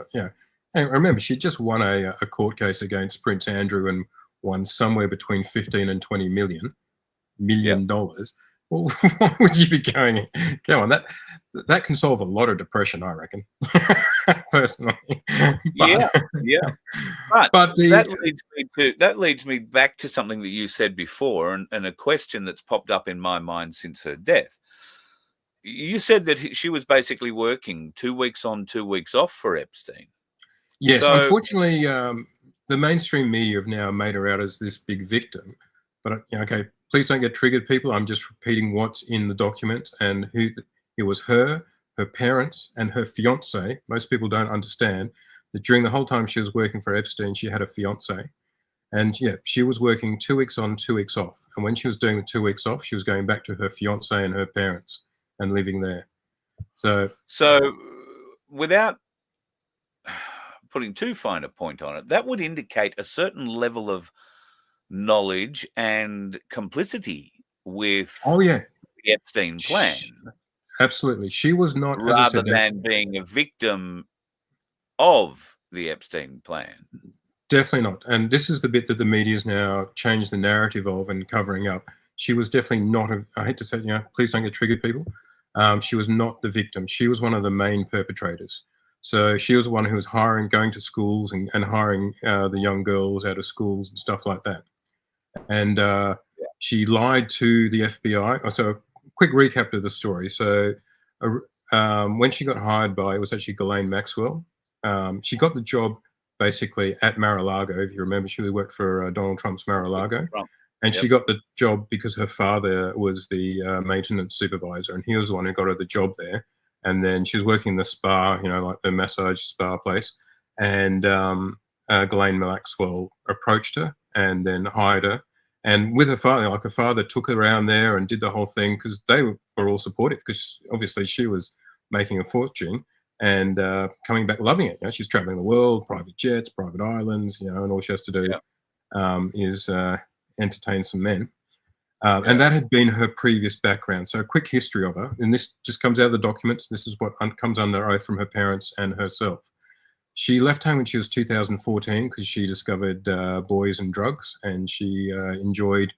and remember, she just won a court case against Prince Andrew and won somewhere between 15 and 20 million dollars. Well, why would you be going? Go on, that can solve a lot of depression, I reckon, personally. But that leads me back to something that you said before, and a question that's popped up in my mind since her death. You said that she was basically working 2 weeks on, 2 weeks off for Epstein. Yes, so, unfortunately, the mainstream media have now made her out as this big victim. But okay, please don't get triggered, people. I'm just repeating what's in the document, and who it was her parents, and her fiance. Most people don't understand that during the whole time she was working for Epstein, she had a fiance. And she was working 2 weeks on, 2 weeks off. And when she was doing the 2 weeks off, she was going back to her fiance and her parents and living there. So without putting too fine a point on it, that would indicate a certain level of knowledge and complicity with the Epstein plan. Absolutely. She was not, rather than being a victim of the Epstein plan. Definitely not. And this is the bit that the media's now changed the narrative of and covering up. She was definitely not, I hate to say, please don't get triggered, people. She was not the victim. She was one of the main perpetrators. So she was the one who was going to schools and hiring the young girls out of schools and stuff like that. And she lied to the FBI. So a quick recap of the story. So when she got hired by, it was actually Ghislaine Maxwell. She got the job basically at Mar-a-Lago. If you remember, she worked for Donald Trump's Mar-a-Lago. And she got the job because her father was the maintenance supervisor, and he was the one who got her the job there. And then she was working in the spa, like the massage spa place. And Ghislaine Maxwell approached her and then hired her. And with her father, her father took her around there and did the whole thing because they were all supportive, because obviously she was making a fortune and coming back loving it. She's traveling the world, private jets, private islands, and all she has to do. is entertain some men. And that had been her previous background. So a quick history of her, and this just comes out of the documents. This is what comes under oath from her parents and herself. She left home when she was 2014 because she discovered boys and drugs, and she enjoyed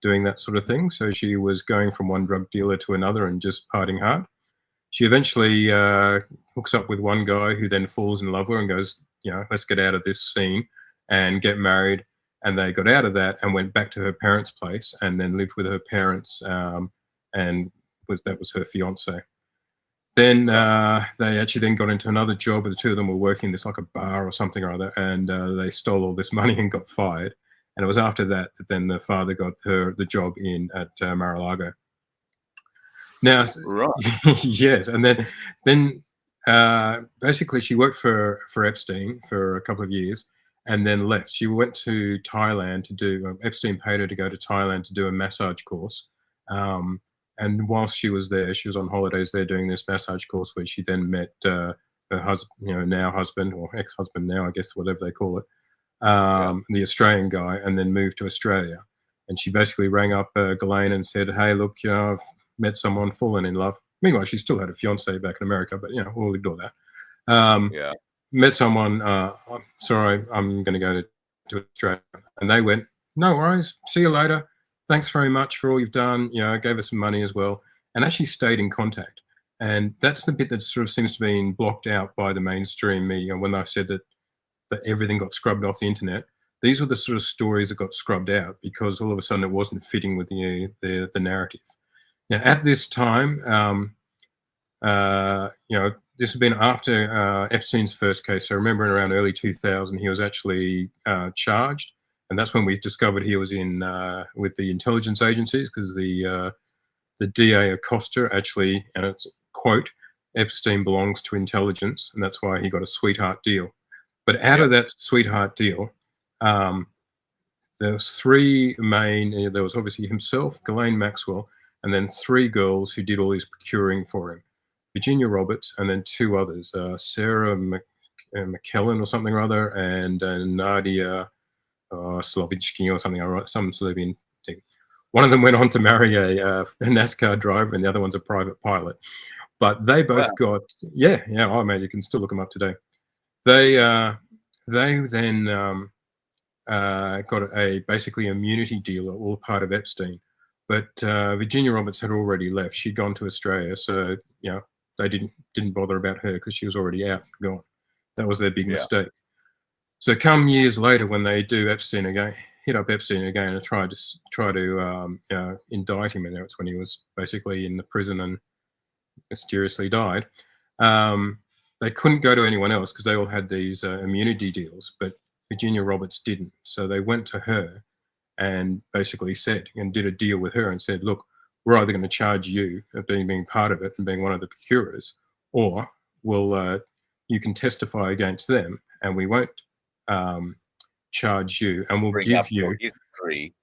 doing that sort of thing. So she was going from one drug dealer to another and just partying hard. She eventually hooks up with one guy who then falls in love with her and goes, let's get out of this scene and get married. And they got out of that and went back to her parents' place and then lived with her parents, and that was her fiance. Then they actually then got into another job where the two of them were working this like a bar or something or other, and they stole all this money and got fired. And it was after that that then the father got her the job at Mar-a-Lago. Now, Right. yes, and then basically she worked for Epstein for a couple of years and then left. She went to Thailand to do, Epstein paid her to go to Thailand to do a massage course. And whilst she was there, she was on holidays there doing this massage course where she then met her husband, now husband or ex-husband now, I guess, whatever they call it, the Australian guy, and then moved to Australia. And she basically rang up Ghislaine and said, hey, look, I've met someone, fallen in love. Meanwhile, she still had a fiance back in America, but, we'll ignore that. Met someone, I'm sorry, I'm going to go to Australia. And they went, no worries, see you later. Thanks very much for all you've done. Gave us some money as well, and actually stayed in contact. And that's the bit that sort of seems to be blocked out by the mainstream media. When I said that everything got scrubbed off the internet, these were the sort of stories that got scrubbed out because all of a sudden it wasn't fitting with the narrative. Now, at this time, this had been after Epstein's first case. So I remember in around early 2000, he was actually charged. And that's when we discovered he was in with the intelligence agencies, because the DA Acosta actually, and it's quote, Epstein belongs to intelligence, and that's why he got a sweetheart deal. But out of that sweetheart deal, there was three main. There was obviously himself, Ghislaine Maxwell, and then three girls who did all his procuring for him: Virginia Roberts, and then two others, Sarah McKellen or something or other, and Nadia Slovinsky or something, some Slovenian thing. One of them went on to marry a NASCAR driver, and the other one's a private pilot. But they both got, oh man, you can still look them up today. They then got basically immunity deal, all part of Epstein. But Virginia Roberts had already left. She'd gone to Australia, so they didn't bother about her because she was already out and gone. That was their big mistake. So come years later, when they do Epstein again, hit up Epstein again and try to indict him, and that's when he was basically in the prison and mysteriously died. They couldn't go to anyone else because they all had these immunity deals, but Virginia Roberts didn't. So they went to her and basically said, and did a deal with her and said, look, we're either going to charge you of being part of it and being one of the procurers, or you can testify against them and we won't charge you, and we'll give you history.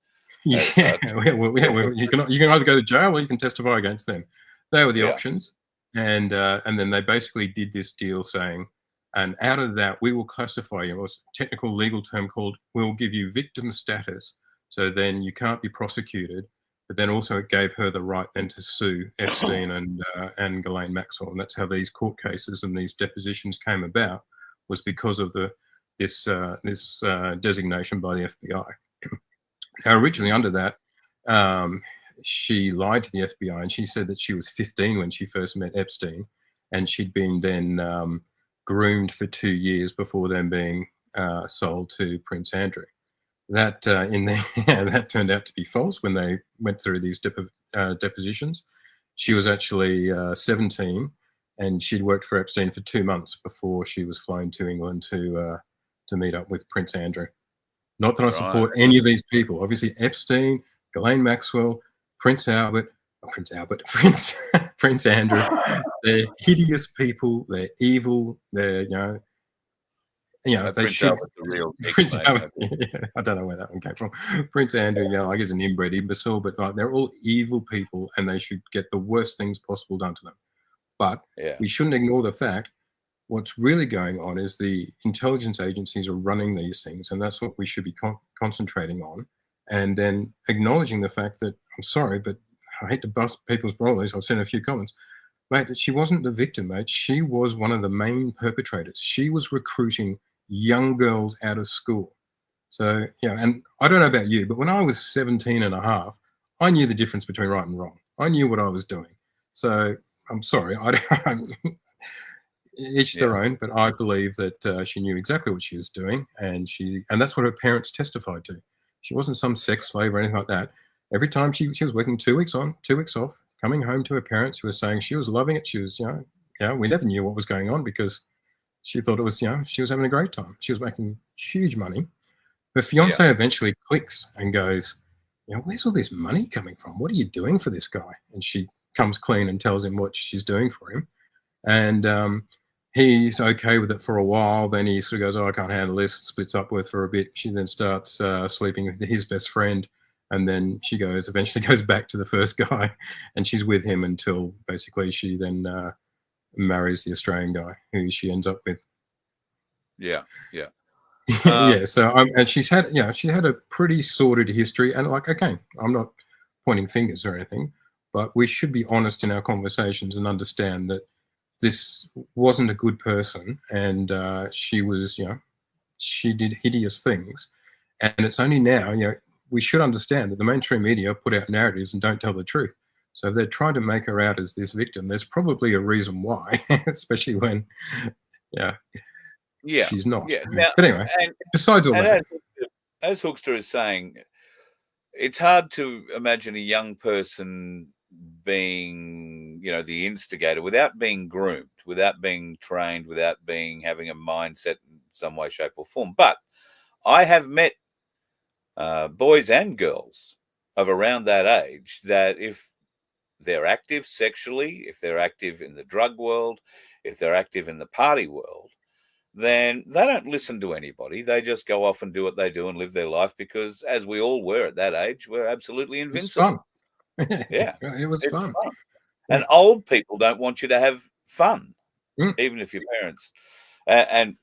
you can either go to jail or you can testify against them. They were the options, and then they basically did this deal saying, and out of that we will classify you. It was a technical legal term called, we'll give you victim status, so then you can't be prosecuted. But then also it gave her the right then to sue Epstein and Ghislaine Maxwell, and that's how these court cases and these depositions came about, was because of this designation by the FBI. Now, originally under that, she lied to the FBI, and she said that she was 15 when she first met Epstein, and she'd been then groomed for 2 years before then being sold to Prince Andrew. That that turned out to be false when they went through these depositions. She was actually 17, and she'd worked for Epstein for 2 months before she was flown to England to meet up with Prince Andrew. Not that I support any of these people. Obviously, Epstein, Ghislaine Maxwell, Prince Andrew. They're hideous people. They're evil. They're they should. Prince Albert, I don't know where that one came from. Prince Andrew, like he's an inbred imbecile, but they're all evil people, and they should get the worst things possible done to them. But we shouldn't ignore the fact what's really going on is the intelligence agencies are running these things, and that's what we should be concentrating on. And then acknowledging the fact that, I'm sorry, but I hate to bust people's bubbles. I've seen a few comments. Mate, she wasn't the victim, mate. She was one of the main perpetrators. She was recruiting young girls out of school. So, yeah, and I don't know about you, but when I was 17 and a half, I knew the difference between right and wrong. I knew what I was doing. So I'm sorry, I don't, each their own, but I believe that she knew exactly what she was doing, and that's what her parents testified to. She wasn't some sex slave or anything like that. Every time she was working 2 weeks on, 2 weeks off, coming home to her parents who were saying she was loving it. She was, we never knew what was going on because she thought it was, she was having a great time. She was making huge money. Her fiance eventually clicks and goes, where's all this money coming from? What are you doing for this guy? And she comes clean and tells him what she's doing for him. And he's okay with it for a while. Then he sort of goes, I can't handle this, splits up with her a bit. She then starts sleeping with his best friend. And then she eventually goes back to the first guy, and she's with him until basically she then marries the Australian guy who she ends up with. Yeah. Yeah. So and she had a pretty sordid history, and again, I'm not pointing fingers or anything, but we should be honest in our conversations and understand that this wasn't a good person, and she was, she did hideous things, and it's only now, we should understand that the mainstream media put out narratives and don't tell the truth. So if they're trying to make her out as this victim, there's probably a reason why, especially when, she's not. Yeah. Now, but anyway, besides all that. As Hookster is saying, it's hard to imagine a young person being, the instigator without being groomed, without being trained, without having a mindset in some way, shape or form. But I have met boys and girls of around that age that if they're active sexually, if they're active in the drug world, if they're active in the party world, then they don't listen to anybody. They just go off and do what they do and live their life because, as we all were at that age, we're absolutely invincible. It's fun. Yeah. It's fun. And old people don't want you to have fun, even if your parents. And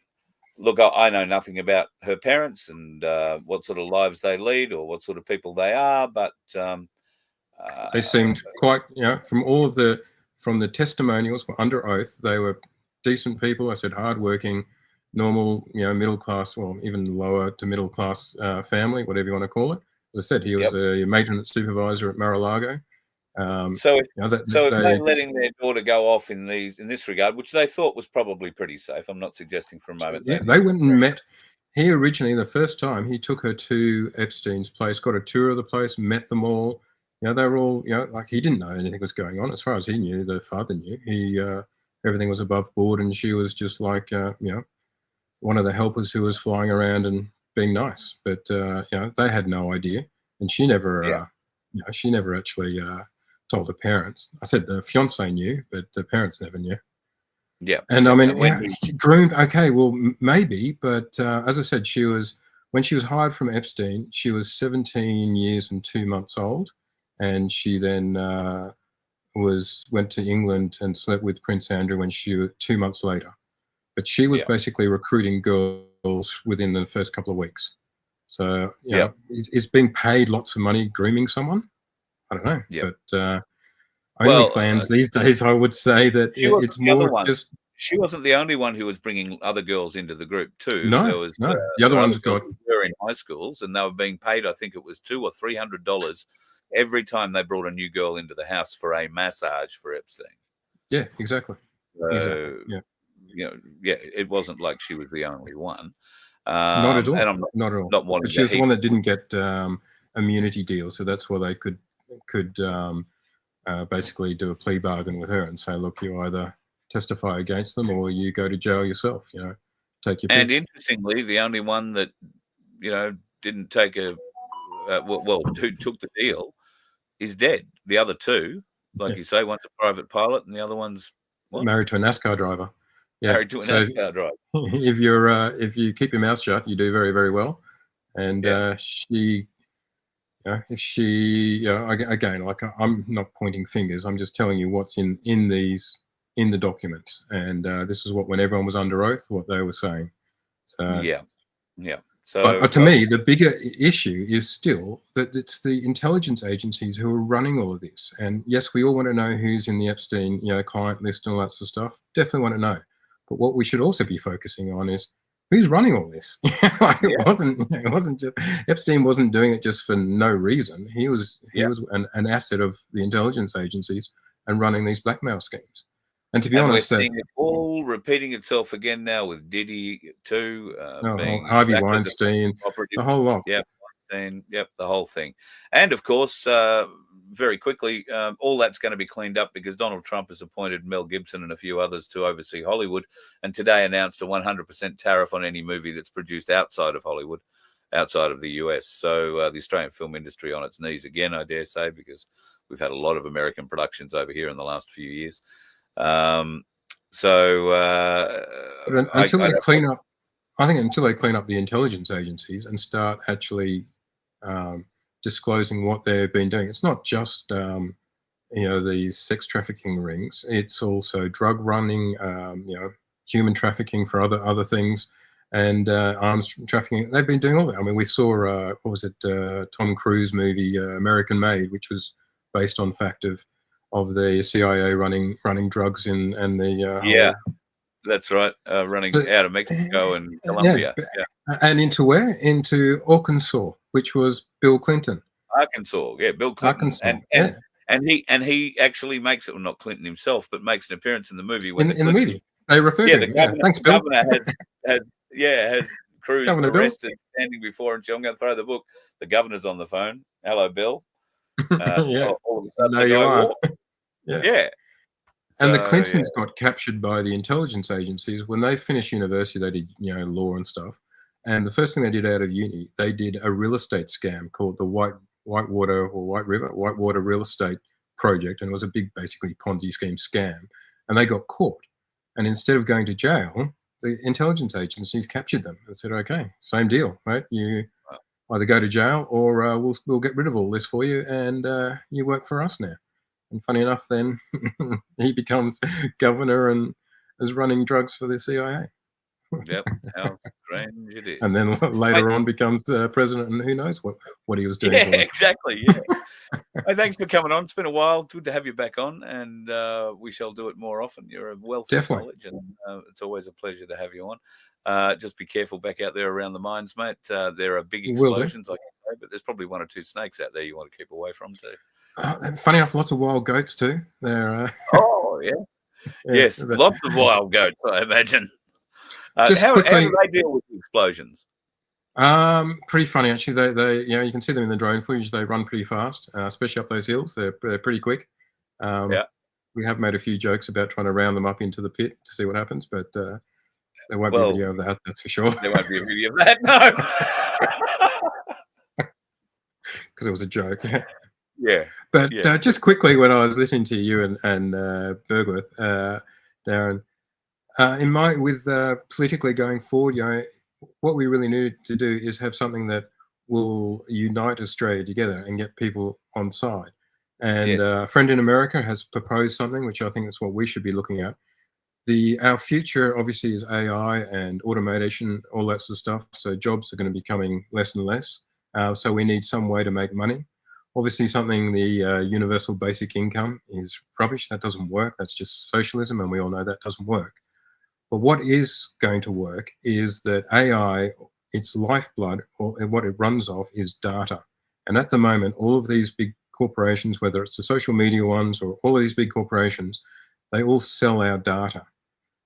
look, I know nothing about her parents and what sort of lives they lead or what sort of people they are, but they seemed quite, from the testimonials were under oath, they were decent people. I said hardworking, normal, middle class, well, even lower to middle class family, whatever you want to call it. As I said, he was a maintenance supervisor at Mar-a-Lago. So if they're letting their daughter go off in this regard, which they thought was probably pretty safe, I'm not suggesting for a moment. Yeah, they went and met. He originally, the first time, he took her to Epstein's place, got a tour of the place, met them all. They were all, he didn't know anything was going on. As far as he knew, the father knew. Everything was above board, and she was just like, one of the helpers who was flying around and being nice. But they had no idea, and she never, she never actually told her parents. I said the fiance knew, but the parents never knew. Yeah. And I mean, groomed. Okay, well, maybe, but as I said, when she was hired from Epstein, she was 17 years and 2 months old, and she then went to England and slept with Prince Andrew when she was 2 months later. But she was basically recruiting girls within the first couple of weeks. So is being paid lots of money grooming someone? I don't know, but OnlyFans these days, I would say that it's more just. She wasn't the only one who was bringing other girls into the group too. No, there was, the other ones were in high schools, and they were being paid. I think it was $200 or $300 every time they brought a new girl into the house for a massage for Epstein. Yeah, exactly. So, it wasn't like she was the only one. Not at all. And I'm not at all. Not wanting. But she was the one that didn't get immunity deal, so that's why they could basically do a plea bargain with her and say, look, you either testify against them or you go to jail yourself. Take your pick. And interestingly, the only one that didn't take who took the deal is dead. The other two, like you say, one's a private pilot and the other one's married to a NASCAR driver. Married to a NASCAR driver. If you keep your mouth shut, you do very, very well. And she, if she, again, like I'm not pointing fingers. I'm just telling you what's in these in the documents, and this is what, when everyone was under oath, what they were saying. So Yeah. So, but to me, the bigger issue is still that it's the intelligence agencies who are running all of this. And yes, we all want to know who's in the Epstein, client list and all that sort of stuff. Definitely want to know. But what we should also be focusing on is who's running all this. It wasn't just, Epstein wasn't doing it just for no reason. He was an asset of the intelligence agencies and running these blackmail schemes. And to be honest, we're seeing it all repeating itself again now with Diddy too, being Harvey exactly Weinstein, the whole lot. Yep, Weinstein, yep, the whole thing. And of course, very quickly, all that's going to be cleaned up because Donald Trump has appointed Mel Gibson and a few others to oversee Hollywood, and today announced a 100% tariff on any movie that's produced outside of Hollywood, outside of the US. So the Australian film industry on its knees again, I dare say, because we've had a lot of American productions over here in the last few years. Until they clean up, I think until they clean up the intelligence agencies and start actually disclosing what they've been doing, it's not just the sex trafficking rings. It's also drug running, human trafficking for other things, and arms trafficking. They've been doing all that. I mean, we saw what was it, Tom Cruise movie American Made, which was based on fact of the CIA running drugs and the that's right, running out of Mexico and Colombia, and into where? Into Arkansas, which was Bill Clinton. Arkansas, Bill Clinton, and he actually makes it, well, not Clinton himself, but makes an appearance in the movie. In the movie, they refer to him. Thanks, Bill. The governor has Cruz arrested, standing before, and I'm going to throw the book. The governor's on the phone. Hello, Bill. All of a sudden, no, you aren't. Yeah. And the Clintons got captured by the intelligence agencies when they finished university. They did, law and stuff. And the first thing they did out of uni, they did a real estate scam called the Whitewater Real Estate Project, and it was a big, basically Ponzi scheme scam. And they got caught. And instead of going to jail, the intelligence agencies captured them and said, "Okay, same deal, right? You either go to jail or we'll get rid of all this for you, and you work for us now." And funny enough, then he becomes governor and is running drugs for the CIA. Yep, how strange it is. And then later on becomes president, and who knows what he was doing. Yeah, exactly. Yeah. Hey, thanks for coming on. It's been a while. Good to have you back on, and we shall do it more often. You're a wealth of knowledge, and it's always a pleasure to have you on. Just be careful back out there around the mines, mate. There are big explosions, I can say, but there's probably one or two snakes out there you want to keep away from too. Funny enough, lots of wild goats too. They're yes, lots of wild goats, I imagine. How do they deal with the explosions? Pretty funny actually. They you can see them in the drone footage. They run pretty fast, especially up those hills. They're pretty quick. We have made a few jokes about trying to round them up into the pit to see what happens, but there won't be a video of that. That's for sure. There won't be a video of that. No, because it was a joke. Yeah. But just quickly, when I was listening to you and Bergworth, Darren, with politically going forward, what we really need to do is have something that will unite Australia together and get people on side. And a friend in America has proposed something, which I think is what we should be looking at. Our future obviously is AI and automation, all that sort of stuff. So jobs are going to be becoming less and less. So we need some way to make money. Obviously, the universal basic income is rubbish. That doesn't work. That's just socialism, and we all know that doesn't work. But what is going to work is that AI, its lifeblood, or what it runs off, is data. And at the moment, all of these big corporations, whether it's the social media ones or all of these big corporations, they all sell our data.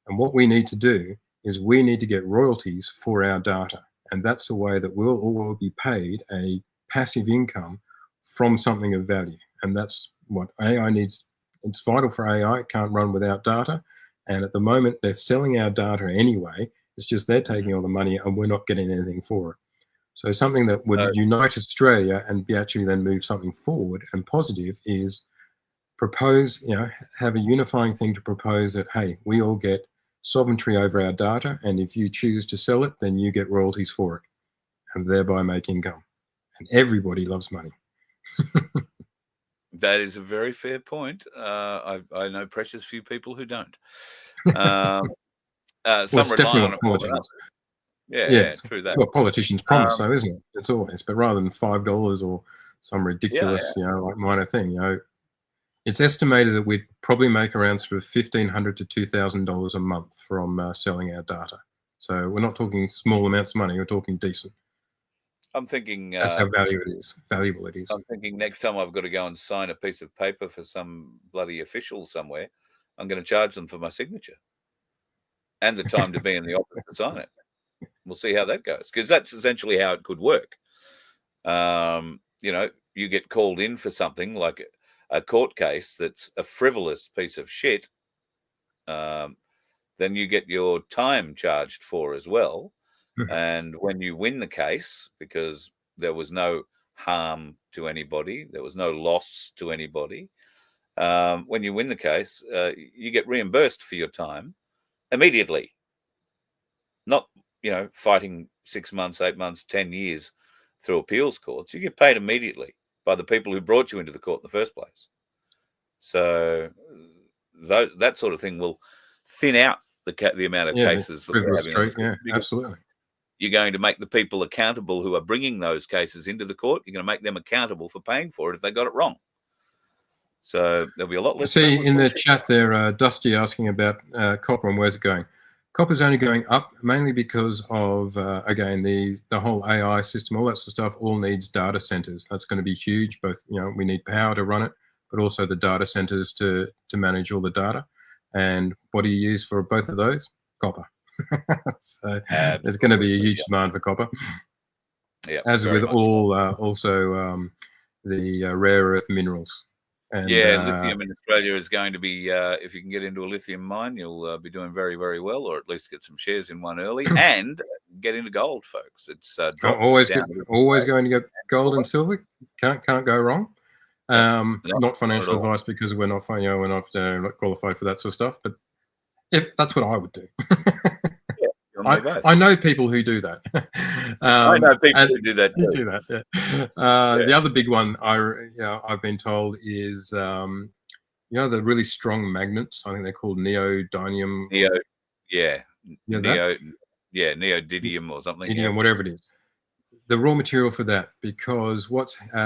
And what we need to do is we need to get royalties for our data. And that's the way that we'll all be paid a passive income from something of value. And that's what AI needs. It's vital for AI. It can't run without data. And at the moment, they're selling our data anyway. It's just they're taking all the money and we're not getting anything for it. So something that would unite Australia and actually then move something forward and positive is propose, have a unifying thing to propose that, hey, we all get sovereignty over our data. And if you choose to sell it, then you get royalties for it and thereby make income. And everybody loves money. That is a very fair point. I know precious few people who don't. Some It's rely definitely on what it more than politicians. others. Yeah, It's true that. what politicians promise, Um, though, isn't it? It's always, but rather than $5 or some yeah, ridiculous, like minor thing, it's estimated that we'd probably make around sort of $1,500 to $2,000 a month from selling our data. So we're not talking small amounts of money; we're talking decent. I'm thinking That's how valuable it is. I'm thinking next time I've got to go and sign a piece of paper for some bloody official somewhere, I'm going to charge them for my signature and the time to be in the office to sign it. We'll see how that goes, because that's essentially how it could work. You get called in for something like a court case that's a frivolous piece of shit, then you get your time charged for as well. And when you win the case, because there was no harm to anybody, there was no loss to anybody, when you win the case, you get reimbursed for your time immediately. Not, fighting 6 months, 8 months, 10 years through appeals courts. You get paid immediately by the people who brought you into the court in the first place. So that sort of thing will thin out the amount of cases that we're having. Absolutely. You're going to make the people accountable who are bringing those cases into the court. You're going to make them accountable for paying for it if they got it wrong. So there'll be a lot less. See in the chat there, Dusty asking about copper and where's it going. Copper's only going up mainly because of, again, the whole AI system, all that sort of stuff, all needs data centers. That's going to be huge. Both, we need power to run it, but also the data centers to manage all the data. And what do you use for both of those? Copper. So there's going to be a huge demand for copper. Yeah, as with all, also the rare earth minerals. And, lithium in Australia is going to be, if you can get into a lithium mine, you'll be doing very, very well, or at least get some shares in one early and get into gold, folks. It's always going to get gold and silver. Can't go wrong. Not financial advice, because we're not qualified for that sort of stuff. But if that's what I would do. I know people who do that. I know people who do that too. The other big one I've been told is the really strong magnets. I think they're called neodymium. Neodymium or something. Didymium, whatever it is. The raw material for that, because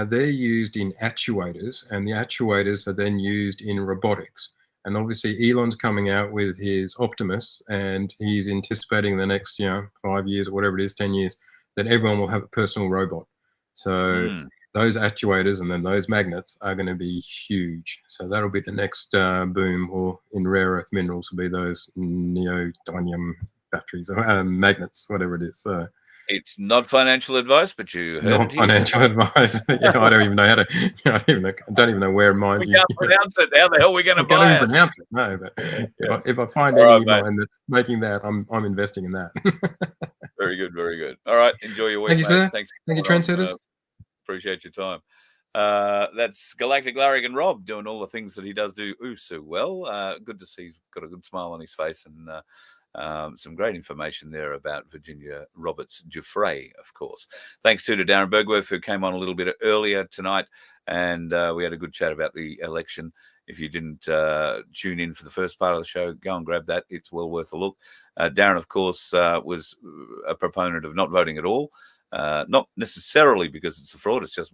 they're used in actuators, and the actuators are then used in robotics. And obviously, Elon's coming out with his Optimus, and he's anticipating the next, 5 years or whatever it is, 10 years, that everyone will have a personal robot. So those actuators and then those magnets are going to be huge. So that'll be the next boom, or in rare earth minerals will be those neodymium batteries or magnets, whatever it is. So it's not financial advice, but you heard not financial advice. I don't even know how to. I don't even know where mine's. We can't pronounce it. How the hell are we going to buy it? Can't even pronounce it. No, but if I find any mine that's making that, I'm investing in that. Very good, very good. All right, enjoy your week. Thank you, sir. Thank you, trendsetters. Appreciate your time. That's Galactic Larry and Rob doing all the things that he does do so well. Good to see he's got a good smile on his face, and some great information there about Virginia Roberts Giuffre, of course. Thanks to Darren Bergworth, who came on a little bit earlier tonight, and we had a good chat about the election. If you didn't tune in for the first part of the show, go and grab that. It's well worth a look. Darren, of course, was a proponent of not voting at all. Not necessarily because it's a fraud. It's just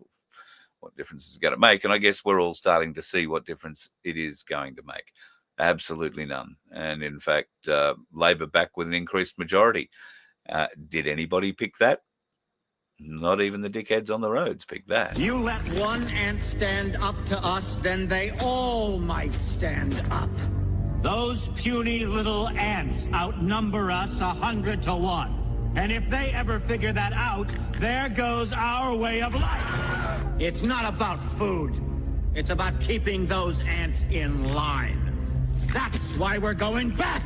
what difference is it going to make? And I guess we're all starting to see what difference it is going to make. Absolutely none. And in fact, Labor back with an increased majority. Did anybody pick that? Not even the dickheads on the roads picked that. You let one ant stand up to us, then they all might stand up. Those puny little ants outnumber us 100 to 1. And if they ever figure that out, there goes our way of life. It's not about food. It's about keeping those ants in line. That's why we're going back.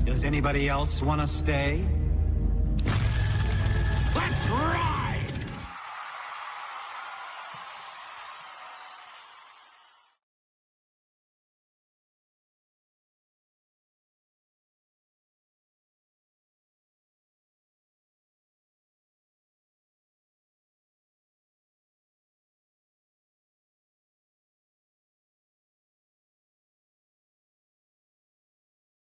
Does anybody else want to stay? Let's ride!